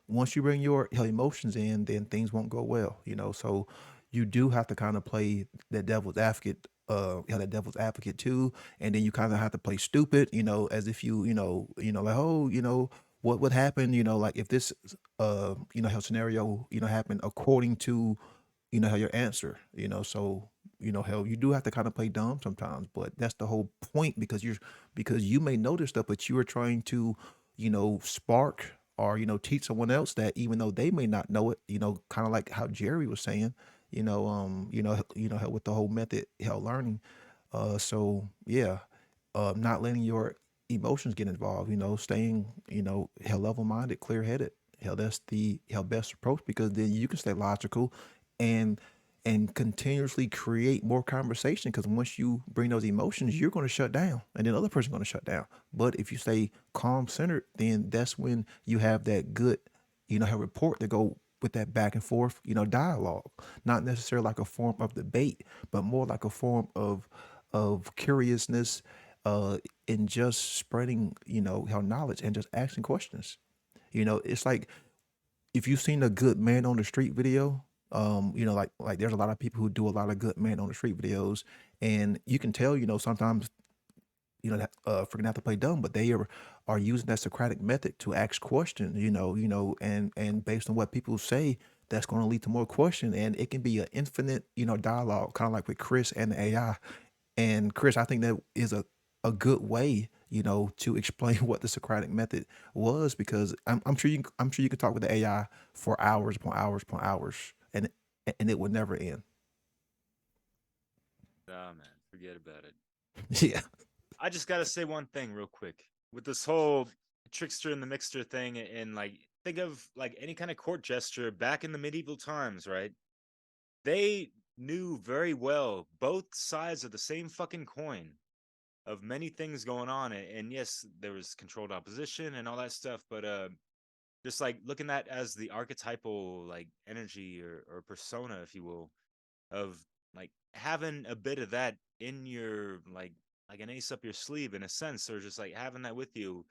Once you bring your emotions in, then things won't go well. So you do have to kind of play that devil's advocate. That devil's advocate too, and then you kind of have to play stupid, as if like, oh, what would happen, like if this, how scenario, happened according to, how your answer, so, hell, you do have to kind of play dumb sometimes, but that's the whole point, because you may notice stuff, but you are trying to, spark or, teach someone else that, even though they may not know it, kind of like how Jerry was saying, with the whole method, learning. So yeah, not letting your emotions get involved, staying, level minded, clear headed. That's the best approach, because then you can stay logical and continuously create more conversation, because once you bring those emotions, you're going to shut down, and then the other person's going to shut down. But if you stay calm centered, then that's when you have that good, have rapport to go with that back and forth, dialogue, not necessarily like a form of debate, but more like a form of curiousness, and just spreading, knowledge and just asking questions. It's like if you've seen a good man on the street video, like there's a lot of people who do a lot of good man on the street videos, and you can tell, sometimes that forgetting not to play dumb, but they are using that Socratic method to ask questions, and based on what people say, that's going to lead to more question, and it can be an infinite, dialogue, kind of like with Kris and the AI. And Kris, I think that is a good way, to explain what the Socratic method was, because I'm sure you can talk with the AI for hours upon hours upon hours, and it would never end. Nah, man, forget about it. Yeah. I just gotta say one thing real quick with this whole trickster and the mixture thing, and like think of like any kind of court gesture back in the medieval times, right? They knew very well both sides of the same fucking coin of many things going on, and yes, there was controlled opposition and all that stuff, but just like looking at as the archetypal like energy or persona, if you will, of like having a bit of that in your like an ace up your sleeve in a sense, or just like having that with you.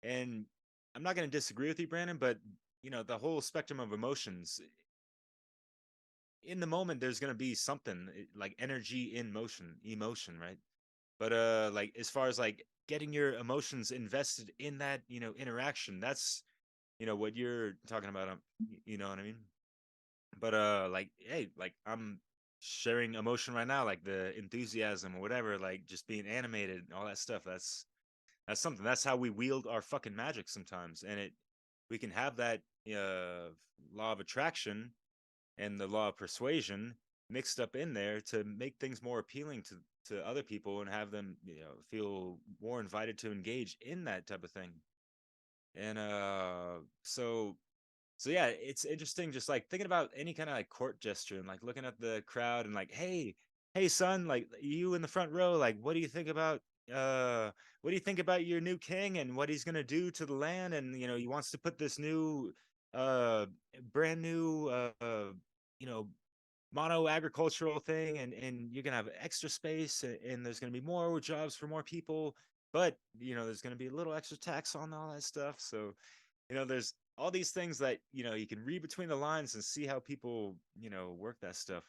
And I'm not going to disagree with you, Brandon, but the whole spectrum of emotions in the moment, there's going to be something like energy in motion, emotion, right? But like as far as like getting your emotions invested in that interaction, that's what you're talking about, you know what I mean? But like hey, like I'm sharing emotion right now, like the enthusiasm or whatever, like just being animated, all that stuff. That's something. That's how we wield our fucking magic sometimes, and we can have that law of attraction and the law of persuasion mixed up in there to make things more appealing to other people and have them, feel more invited to engage in that type of thing. And so yeah, it's interesting just like thinking about any kind of like court gesture and like looking at the crowd and like, hey son, like you in the front row, like what do you think about your new king and what he's gonna do to the land? And he wants to put this new uh brand new you know mono agricultural thing, and you're gonna have extra space, and there's gonna be more jobs for more people, but there's gonna be a little extra tax on all that stuff. So there's all these things that you can read between the lines and see how people work that stuff.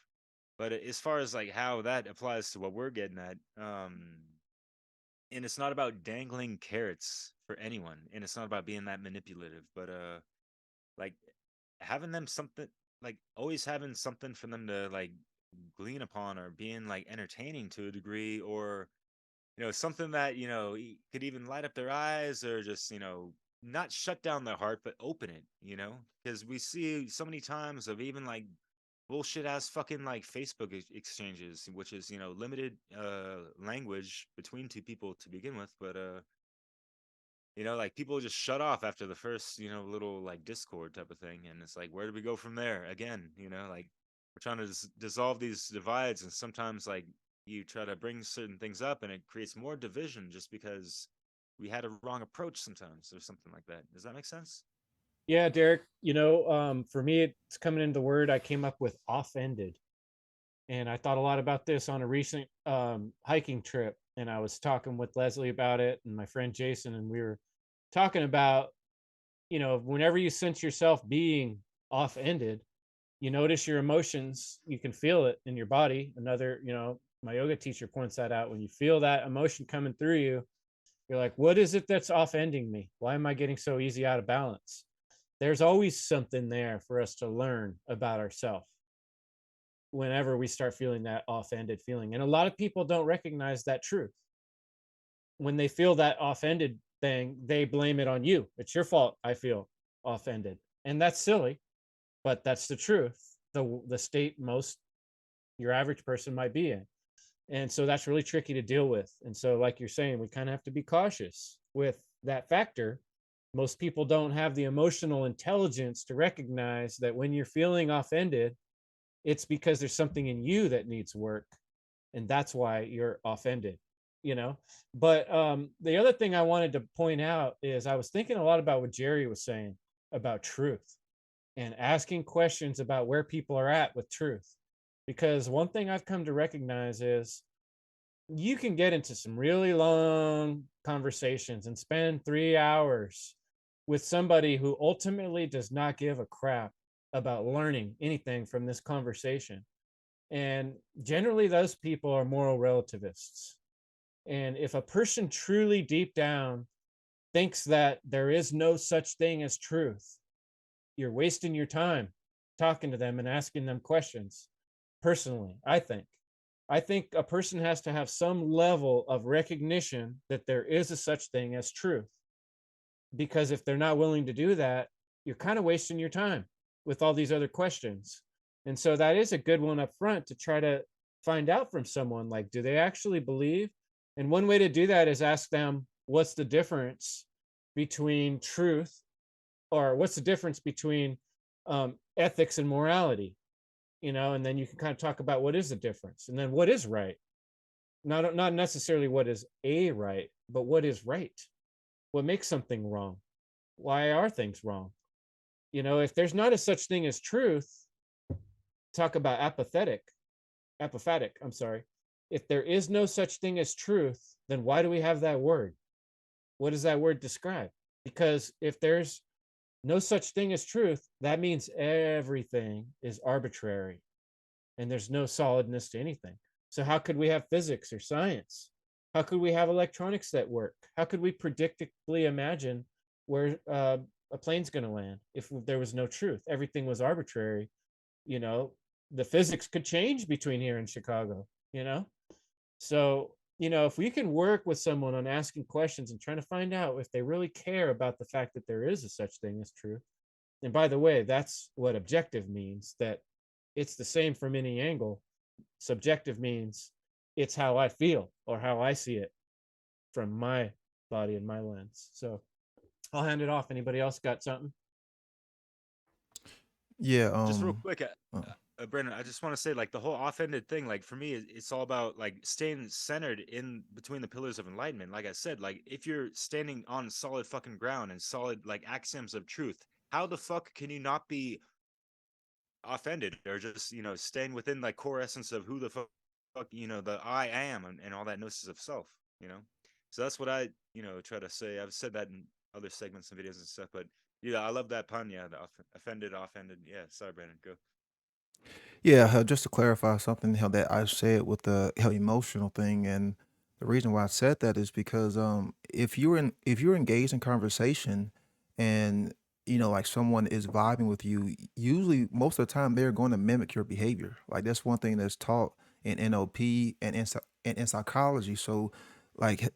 But as far as like how that applies to what we're getting at, and it's not about dangling carrots for anyone, and it's not about being that manipulative, but like having them something, like always having something for them to like glean upon, or being like entertaining to a degree, or something that could even light up their eyes, or just not shut down their heart but open it, because we see so many times of even like bullshit ass fucking like Facebook exchanges, which is limited language between two people to begin with, but like people just shut off after the first little like Discord type of thing, and it's like, where do we go from there again? Like we're trying to dissolve these divides, and sometimes like you try to bring certain things up and it creates more division just because we had a wrong approach sometimes, or something like that. Does that make sense? Yeah, Derek, for me, it's coming into the word I came up with, offended. And I thought a lot about this on a recent hiking trip. And I was talking with Leslie about it and my friend Jason, and we were talking about, whenever you sense yourself being offended, you notice your emotions, you can feel it in your body. Another, my yoga teacher points that out. When you feel that emotion coming through you, you're like, what is it that's offending me? Why am I getting so easy out of balance? There's always something there for us to learn about ourselves whenever we start feeling that offended feeling. And a lot of people don't recognize that truth. When they feel that offended thing, they blame it on you. It's your fault I feel offended. And that's silly, but that's the truth. The state most your average person might be in. And so that's really tricky to deal with. And so, like you're saying, we kind of have to be cautious with that factor. Most people don't have the emotional intelligence to recognize that when you're feeling offended, it's because there's something in you that needs work, and that's why you're offended. But the other thing I wanted to point out is I was thinking a lot about what Jerry was saying about truth and asking questions about where people are at with truth. Because one thing I've come to recognize is you can get into some really long conversations and spend 3 hours with somebody who ultimately does not give a crap about learning anything from this conversation. And generally, those people are moral relativists. And if a person truly deep down thinks that there is no such thing as truth, you're wasting your time talking to them and asking them questions. Personally, I think a person has to have some level of recognition that there is a such thing as truth. Because if they're not willing to do that, you're kind of wasting your time with all these other questions. And so that is a good one up front to try to find out from someone, like, do they actually believe? And one way to do that is ask them, what's the difference between truth, or what's the difference between ethics and morality? And then you can kind of talk about what is the difference, and then what is right. Not necessarily what is a right, but what is right. What makes something wrong? Why are things wrong? If there's not a such thing as truth, talk about apophatic. I'm sorry. If there is no such thing as truth, then why do we have that word? What does that word describe? Because if there's no such thing as truth, that means everything is arbitrary and there's no solidness to anything. So how could we have physics or science? How could we have electronics that work? How could we predictably imagine where a plane's going to land if there was no truth? Everything was arbitrary. The physics could change between here and Chicago, So, if we can work with someone on asking questions and trying to find out if they really care about the fact that there is a such thing as truth. And by the way, that's what objective means, that it's the same from any angle. subjective means it's how I feel or how I see it from my body and my lens. So I'll hand it off. Anybody else got something? Yeah. Just real quick, uh, Brandon, I just want to say, like, the whole off-ended thing, like, for me, it's all about like staying centered in between the pillars of enlightenment. Like I said, like, if you're standing on solid fucking ground and solid like axioms of truth, how the fuck can you not be offended or just, staying within like core essence of who the fuck, the I am, and all that gnosis of self, you know? So that's what I, try to say. I've said that in other segments and videos and stuff, but yeah, I love that pun. Yeah, the offended. Yeah, sorry, Brandon, go. Yeah, just to clarify something how that I said with the how emotional thing, and the reason why I said that is because if you're engaged in conversation, and like someone is vibing with you, usually most of the time they're going to mimic your behavior. Like that's one thing that's taught in NLP and in psychology. So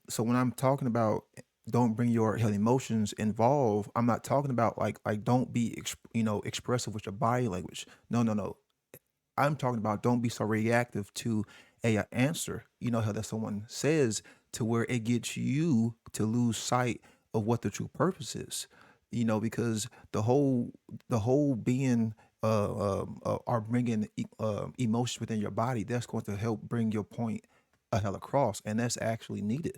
so when I'm talking about don't bring your emotions involved, I'm not talking about like don't be expressive with your body language. No, no, no. I'm talking about don't be so reactive to a answer. You know how that someone says to where it gets you to lose sight of what the true purpose is. Because the whole being are bringing emotions within your body. That's going to help bring your point a hell across, and that's actually needed.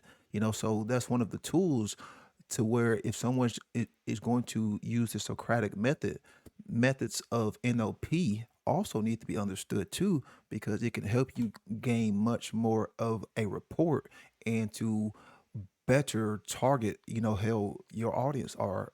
So that's one of the tools to where if is going to use the Socratic method, methods of NLP also need to be understood too, because it can help you gain much more of a report and to better target, hell, your audience or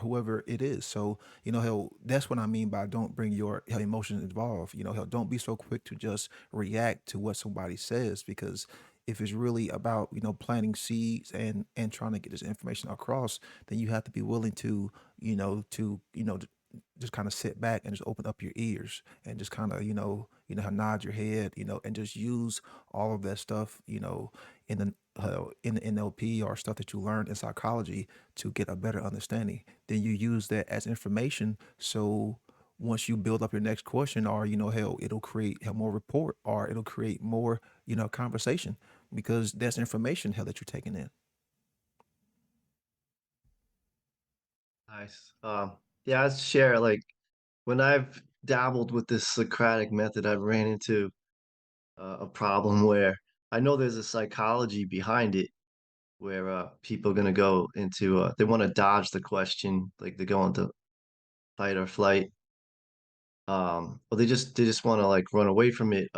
whoever it is. So, hell, that's what I mean by don't bring your hell emotions involved. Hell, don't be so quick to just react to what somebody says, because if it's really about, planting seeds and trying to get this information across, then you have to be willing to, just kind of sit back and just open up your ears and just kind of, nod your head, and just use all of that stuff, in the NLP or stuff that you learned in psychology to get a better understanding. Then you use that as information. So once you build up your next question, or hell, it'll create more report, or it'll create more conversation, because that's information hell that you're taking in. Nice. Yeah, I'd share like when I've dabbled with this Socratic method, I've ran into a problem where I know there's a psychology behind it, where people are gonna go into they want to dodge the question, like they go into fight or flight, or they just want to like run away from it.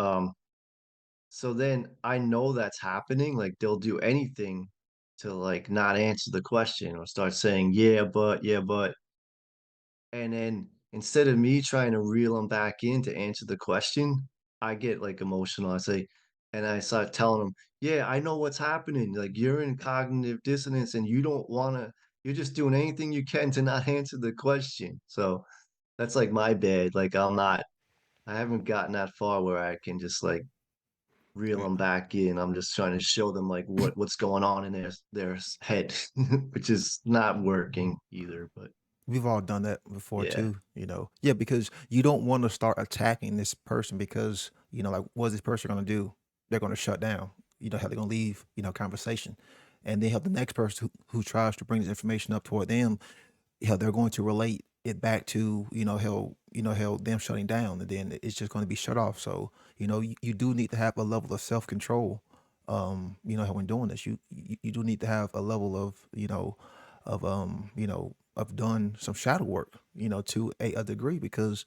So then I know that's happening. Like they'll do anything to like not answer the question or start saying yeah, but, and then instead of me trying to reel them back in to answer the question, I get like emotional. And I start telling them, yeah, I know what's happening. Like you're in cognitive dissonance and you don't want to, you're just doing anything you can to not answer the question. So that's like my bad. Like I haven't gotten that far where I can just like reel Yeah. them back in. I'm just trying to show them like what's going on in their head, which is not working either. But We've all done that before yeah. too, Yeah, because you don't want to start attacking this person, because, like, what's this person going to do? They're going to shut down, how they're going to leave, conversation. And then have the next person who tries to bring this information up toward them, they're going to relate it back to, how them shutting down. And then it's just going to be shut off. So, you do need to have a level of self control. How when doing this, you do need to have a level of, of done some shadow work, to a degree, because,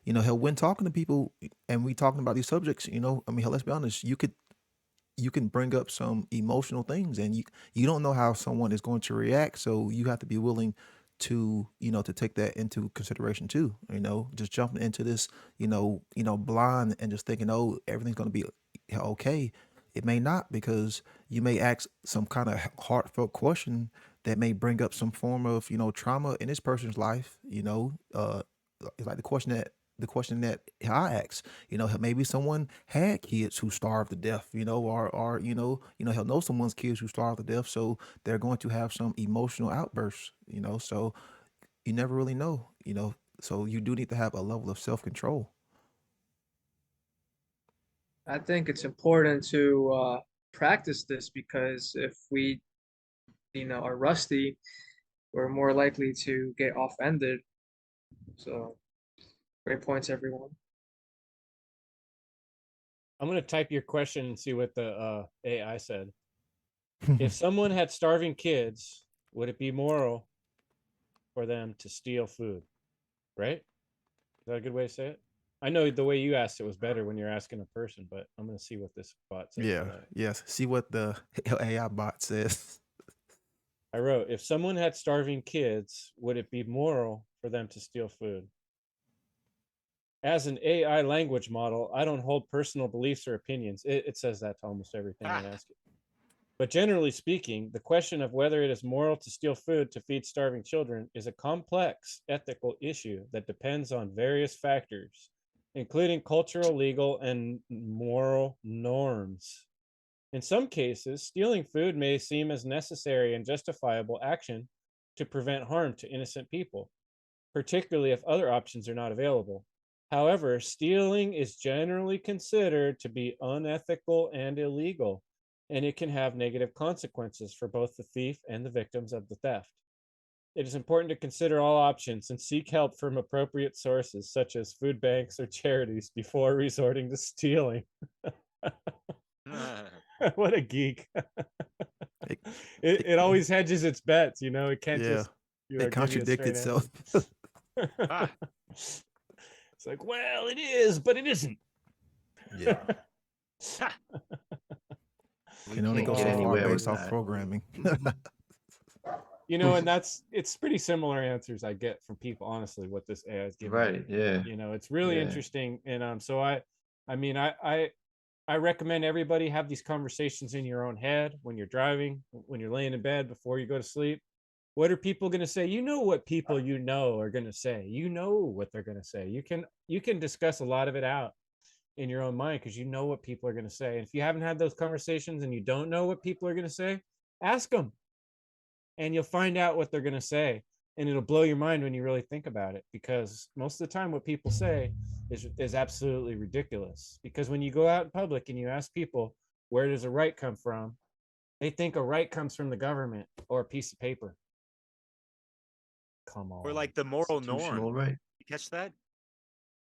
hell, when talking to people and we talking about these subjects, I mean, hell, let's be honest, you can bring up some emotional things, and you don't know how someone is going to react, so you have to be willing to to take that into consideration too. Just jumping into this blind and just thinking, oh, everything's going to be okay. It may not, because you may ask some kind of heartfelt question that may bring up some form of trauma in this person's life. It's like the question that I asked. Maybe someone had kids who starved to death. Or he'll know someone's kids who starved to death, so they're going to have some emotional outbursts. So you never really know. So you do need to have a level of self control. I think it's important to practice this because if we, are rusty, we're more likely to get off-ended. So, great points, everyone. I'm gonna type your question and see what the AI said. If someone had starving kids, would it be moral for them to steal food? Right? Is that a good way to say it? I know the way you asked it was better when you're asking a person, but I'm gonna see what this bot says. Yeah. Yes. See what the AI bot says. I wrote, if someone had starving kids, would it be moral for them to steal food? As an AI language model, I don't hold personal beliefs or opinions. It says that to almost everything I ask it. But generally speaking, the question of whether it is moral to steal food to feed starving children is a complex ethical issue that depends on various factors, including cultural, legal, and moral norms. In some cases, stealing food may seem as necessary and justifiable action to prevent harm to innocent people, particularly if other options are not available. However, stealing is generally considered to be unethical and illegal, and it can have negative consequences for both the thief and the victims of the theft. It is important to consider all options and seek help from appropriate sources, such as food banks or charities, before resorting to stealing. What a geek. It always hedges its bets, it can't just it contradicts itself. It's like, well, it is, but it isn't. Yeah. Can only go so far based off programming. And it's pretty similar answers I get from people, honestly, what this AI is giving. Right. Yeah. It's really interesting. And so I recommend everybody have these conversations in your own head when you're driving, when you're laying in bed, before you go to sleep. What are people going to say? What people are going to say. What they're going to say. You can discuss a lot of it out in your own mind because what people are going to say. And if you haven't had those conversations and you don't know what people are going to say, ask them. And you'll find out what they're going to say. And it'll blow your mind when you really think about it, because most of the time what people say is absolutely ridiculous. Because when you go out in public and you ask people, where does a right come from? They think a right comes from the government or a piece of paper. Come on. Or like the moral norm. Right. You catch that?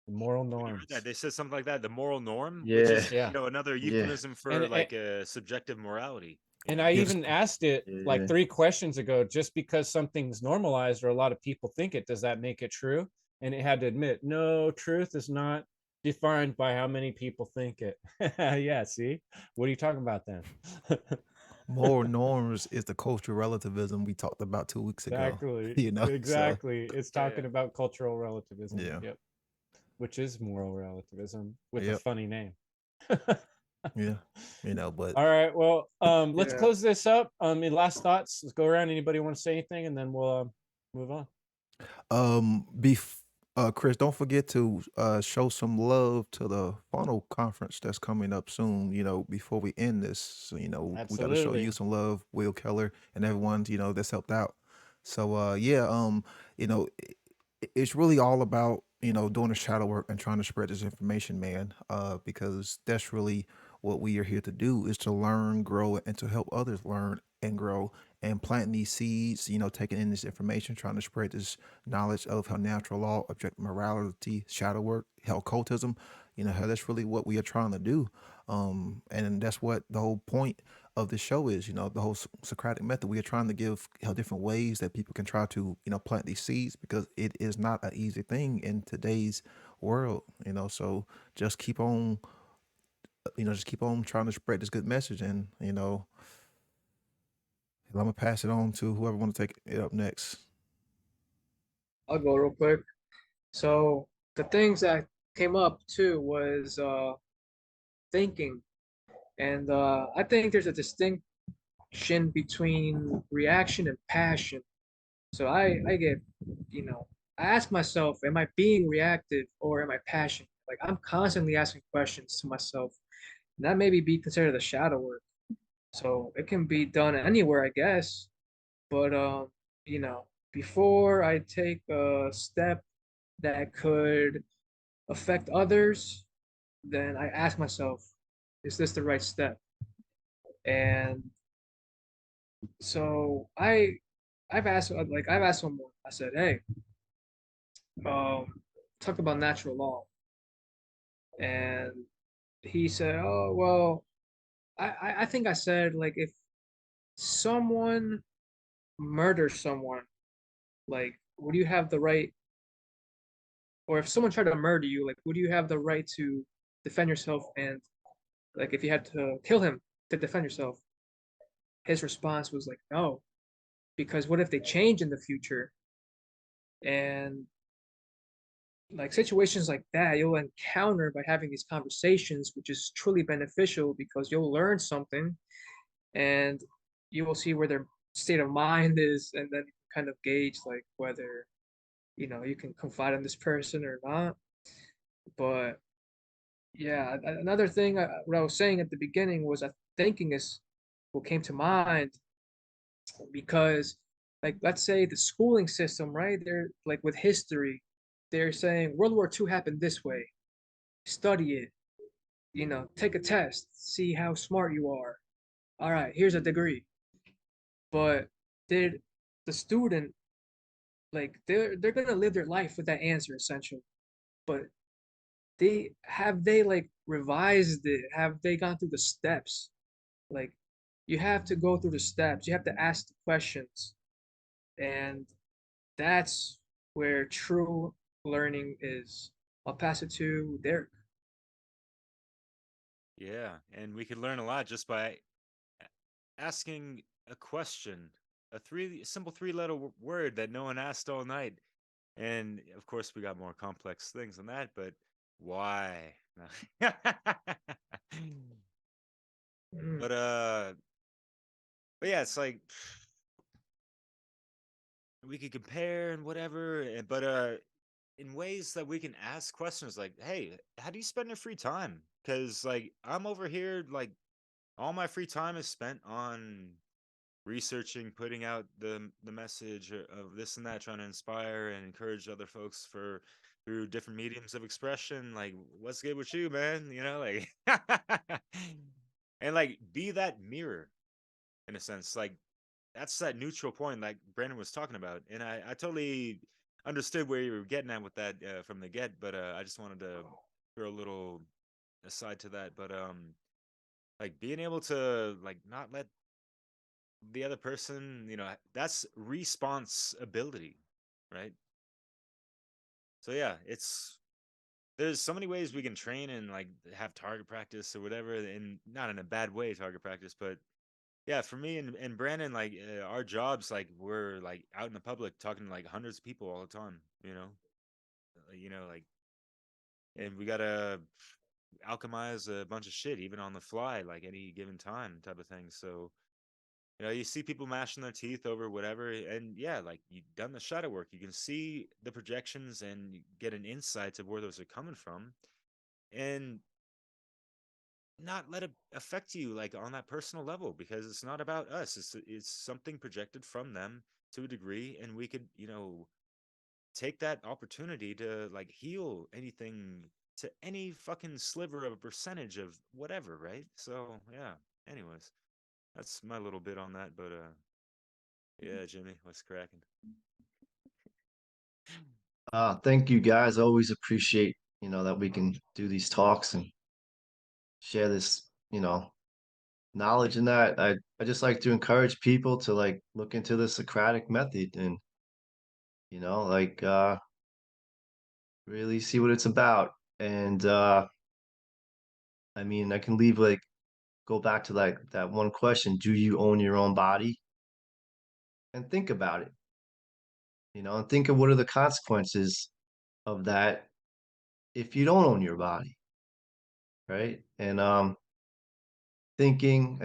The moral norms. They said something like that. The moral norm, Yeah. which is another euphemism for a subjective morality. And I even asked it like 3 questions ago, just because something's normalized or a lot of people think it, does that make it true? And it had to admit, no, truth is not defined by how many people think it. Yeah, see? What are you talking about then? Moral norms is the cultural relativism we talked about 2 weeks ago. Exactly. Exactly. It's talking about cultural relativism. Yeah. Yep. Which is moral relativism with a funny name. Yeah. But all right. Well, let's close this up. Any last thoughts? Let's go around. Anybody want to say anything, and then we'll move on. Kris, don't forget to show some love to the FUNL conference that's coming up soon, before we end this. So, we got to show you some love, Will Keller and everyone, that's helped out. So it's really all about, doing the shadow work and trying to spread this information, man, because that's really what we are here to do, is to learn, grow, and to help others learn and grow, and planting these seeds, taking in this information, trying to spread this knowledge of how natural law, objective morality, shadow work, how occultism, how that's really what we are trying to do. And that's what the whole point of this show is, the whole Socratic Method. We are trying to give different ways that people can try to, plant these seeds, because it is not an easy thing in today's world, so just keep on, trying to spread this good message. And, I'm gonna pass it on to whoever want to take it up next. I'll go real quick. So the things that came up too was thinking, and I think there's a distinction between reaction and passion. So I get, I ask myself, am I being reactive or am I passionate? Like, I'm constantly asking questions to myself, and that maybe be considered a shadow work. So it can be done anywhere, I guess. But before I take a step that could affect others, then I ask myself, Is this the right step? And so I've asked someone. I said, hey, talk about natural law, and he said, oh well, I think I said like if someone murders someone, like would you have the right, or if someone tried to murder you, like would you have the right to defend yourself, and like if you had to kill him to defend yourself? His response was like, no, because what if they change in the future? And like situations like that you'll encounter by having these conversations, which is truly beneficial because you'll learn something and you will see where their state of mind is, and then kind of gauge like whether you can confide in this person or not. But yeah, another thing, what I was saying at the beginning was thinking is what came to mind, because like let's say the schooling system, right? They're like with history, they're saying World War II happened this way. Study it, take a test, see how smart you are. All right, here's a degree. But did the student, like they're gonna live their life with that answer essentially, but they like revised it? Have they gone through the steps? Like you have to go through the steps. You have to ask the questions, and that's where true learning is. I'll pass it to Derek. Yeah, and we could learn a lot just by asking a question, a simple three-letter word that no one asked all night. And of course, we got more complex things than that, but why? Mm. But yeah, it's like we could compare and whatever, but in ways that we can ask questions like, "Hey, how do you spend your free time?" Because like I'm over here, like all my free time is spent on researching, putting out the message of this and that, trying to inspire and encourage other folks for through different mediums of expression. Like, what's good with you, man? Like, and like be that mirror in a sense. Like, that's that neutral point, like Brandon was talking about, and I totally understood where you were getting at with that from the get, but I just wanted to throw a little aside to that, but like being able to like not let the other person, that's responsibility, right? So yeah, there's so many ways we can train and like have target practice or whatever, and not in a bad way target practice, but yeah, for me and Brandon, like our jobs, like we're like out in the public talking to like hundreds of people all the time, like, and we gotta alchemize a bunch of shit even on the fly, like any given time type of thing. So you see people mashing their teeth over whatever, and yeah, like you've done the shadow work. You can see the projections and you get an insight of where those are coming from, and not let it affect you like on that personal level, because it's not about us. It's something projected from them to a degree, and we could take that opportunity to like heal anything to any fucking sliver of a percentage of whatever, right? So yeah. Anyways, that's my little bit on that, but yeah, Jimmy, what's cracking? Thank you guys. Always appreciate, that we can do these talks and share this, knowledge and that. I just like to encourage people to like look into the Socratic method and, like really see what it's about. And I mean, I can leave like go back to like that one question, do you own your own body? And think about it, and think of what are the consequences of that if you don't own your body, right? And thinking,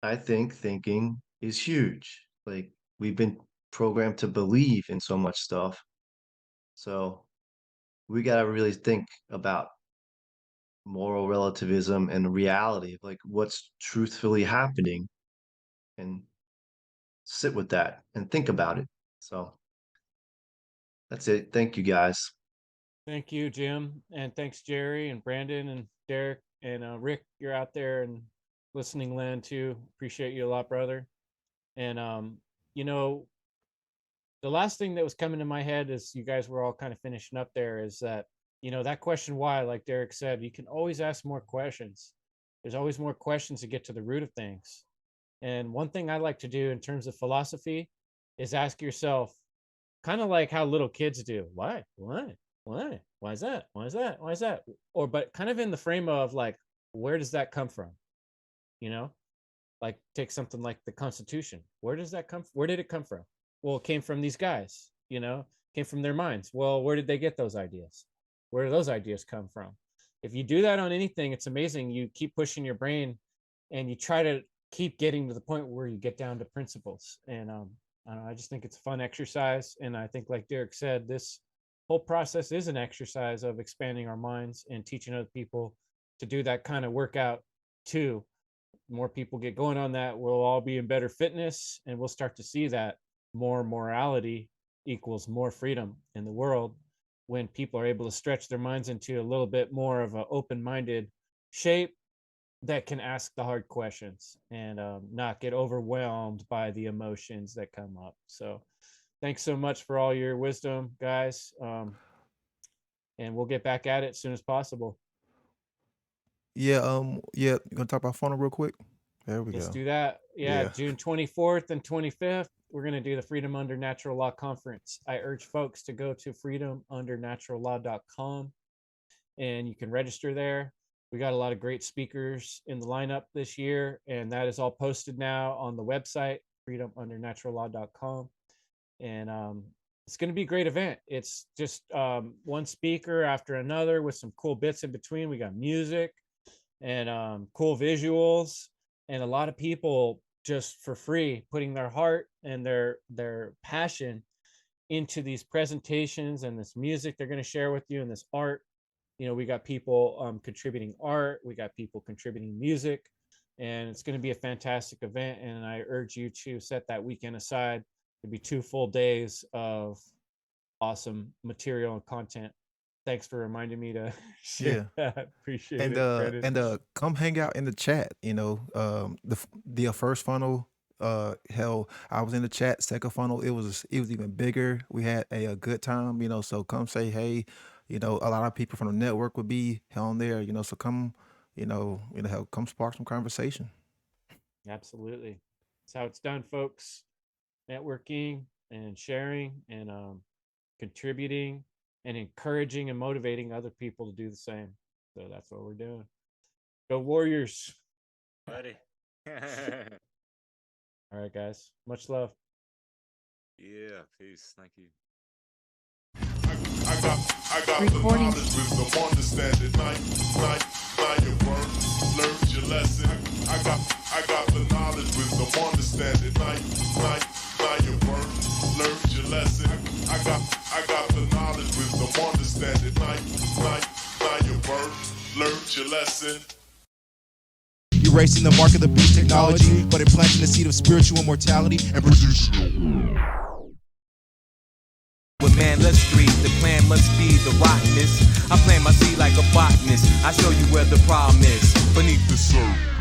I think thinking is huge. Like we've been programmed to believe in so much stuff. So we got to really think about moral relativism and reality of like what's truthfully happening and sit with that and think about it. So that's it. Thank you guys. Thank you, Jim. And thanks, Jerry and Brandon and Derek. And Rick, you're out there in listening land too. Appreciate you a lot, brother. And you know, the last thing that was coming to my head as you guys were all kind of finishing up there is that, you know, that question why, like Derek said, you can always ask more questions. There's always more questions to get to the root of things. And one thing I like to do in terms of philosophy is ask yourself, kind of like how little kids do, why is that, why is that, or but kind of in the frame of like, where does that come from? You know, like take something like the Constitution. Where does that come from? Where did it come from? Well, it came from these guys, you know, came from their minds. Well, where did they get those ideas? Where do those ideas come from? If you do that on anything, it's amazing. You keep pushing your brain and you try to keep getting to the point where you get down to principles. And I don't know, I just think it's a fun exercise. And I think, like Derek said, this whole process is an exercise of expanding our minds and teaching other people to do that kind of workout too. More people get going on that, we'll all be in better fitness, and we'll start to see that more morality equals more freedom in the world when people are able to stretch their minds into a little bit more of an open-minded shape that can ask the hard questions and not get overwhelmed by the emotions that come up. So thanks so much for all your wisdom, guys. And we'll get back at it as soon as possible. Yeah, you gonna talk about FUNL real quick? There we Let's go. do that. Yeah, Yeah. June 24th and 25th, we're going to do the Freedom Under Natural Law Conference. I urge folks to go to freedomundernaturallaw.com and you can register there. We got a lot of great speakers in the lineup this year, and that is all posted now on the website, freedomundernaturallaw.com. And it's going to be a great event. It's just one speaker after another with some cool bits in between. We got music and cool visuals, and a lot of people just for free putting their heart and their passion into these presentations and this music they're going to share with you and this art. You know, we got people contributing art, we got people contributing music, and it's going to be a fantastic event. And I urge you to set that weekend aside. It'll be 2 full days of awesome material and content. Thanks for reminding me to share that. Appreciate And it. come hang out in the chat. You know, the first FUNL, hell, I was in the chat. Second FUNL, it was even bigger. We had a good time. You know, so come say hey. You know, a lot of people from the network would be on there. You know, so come, come spark some conversation. Absolutely, that's how it's done, folks. Networking and sharing and contributing and encouraging and motivating other people to do the same. So that's what we're doing. Go Warriors. Buddy. All right, guys. Much love. Yeah, peace. Thank you. I got the knowledge, wisdom, understanding. Night your word, learned your lesson. I got the knowledge, wisdom, understanding. Night your word, learned your lesson. I got the knowledge, wisdom, understanding. Night your word, learned your lesson. Erasing the mark of the beast technology, but implanting the seed of spiritual immortality and precision. With man, let's breathe. The plan must be the rottenness. I plant my seed like a botanist. I show you where the problem is beneath the surface.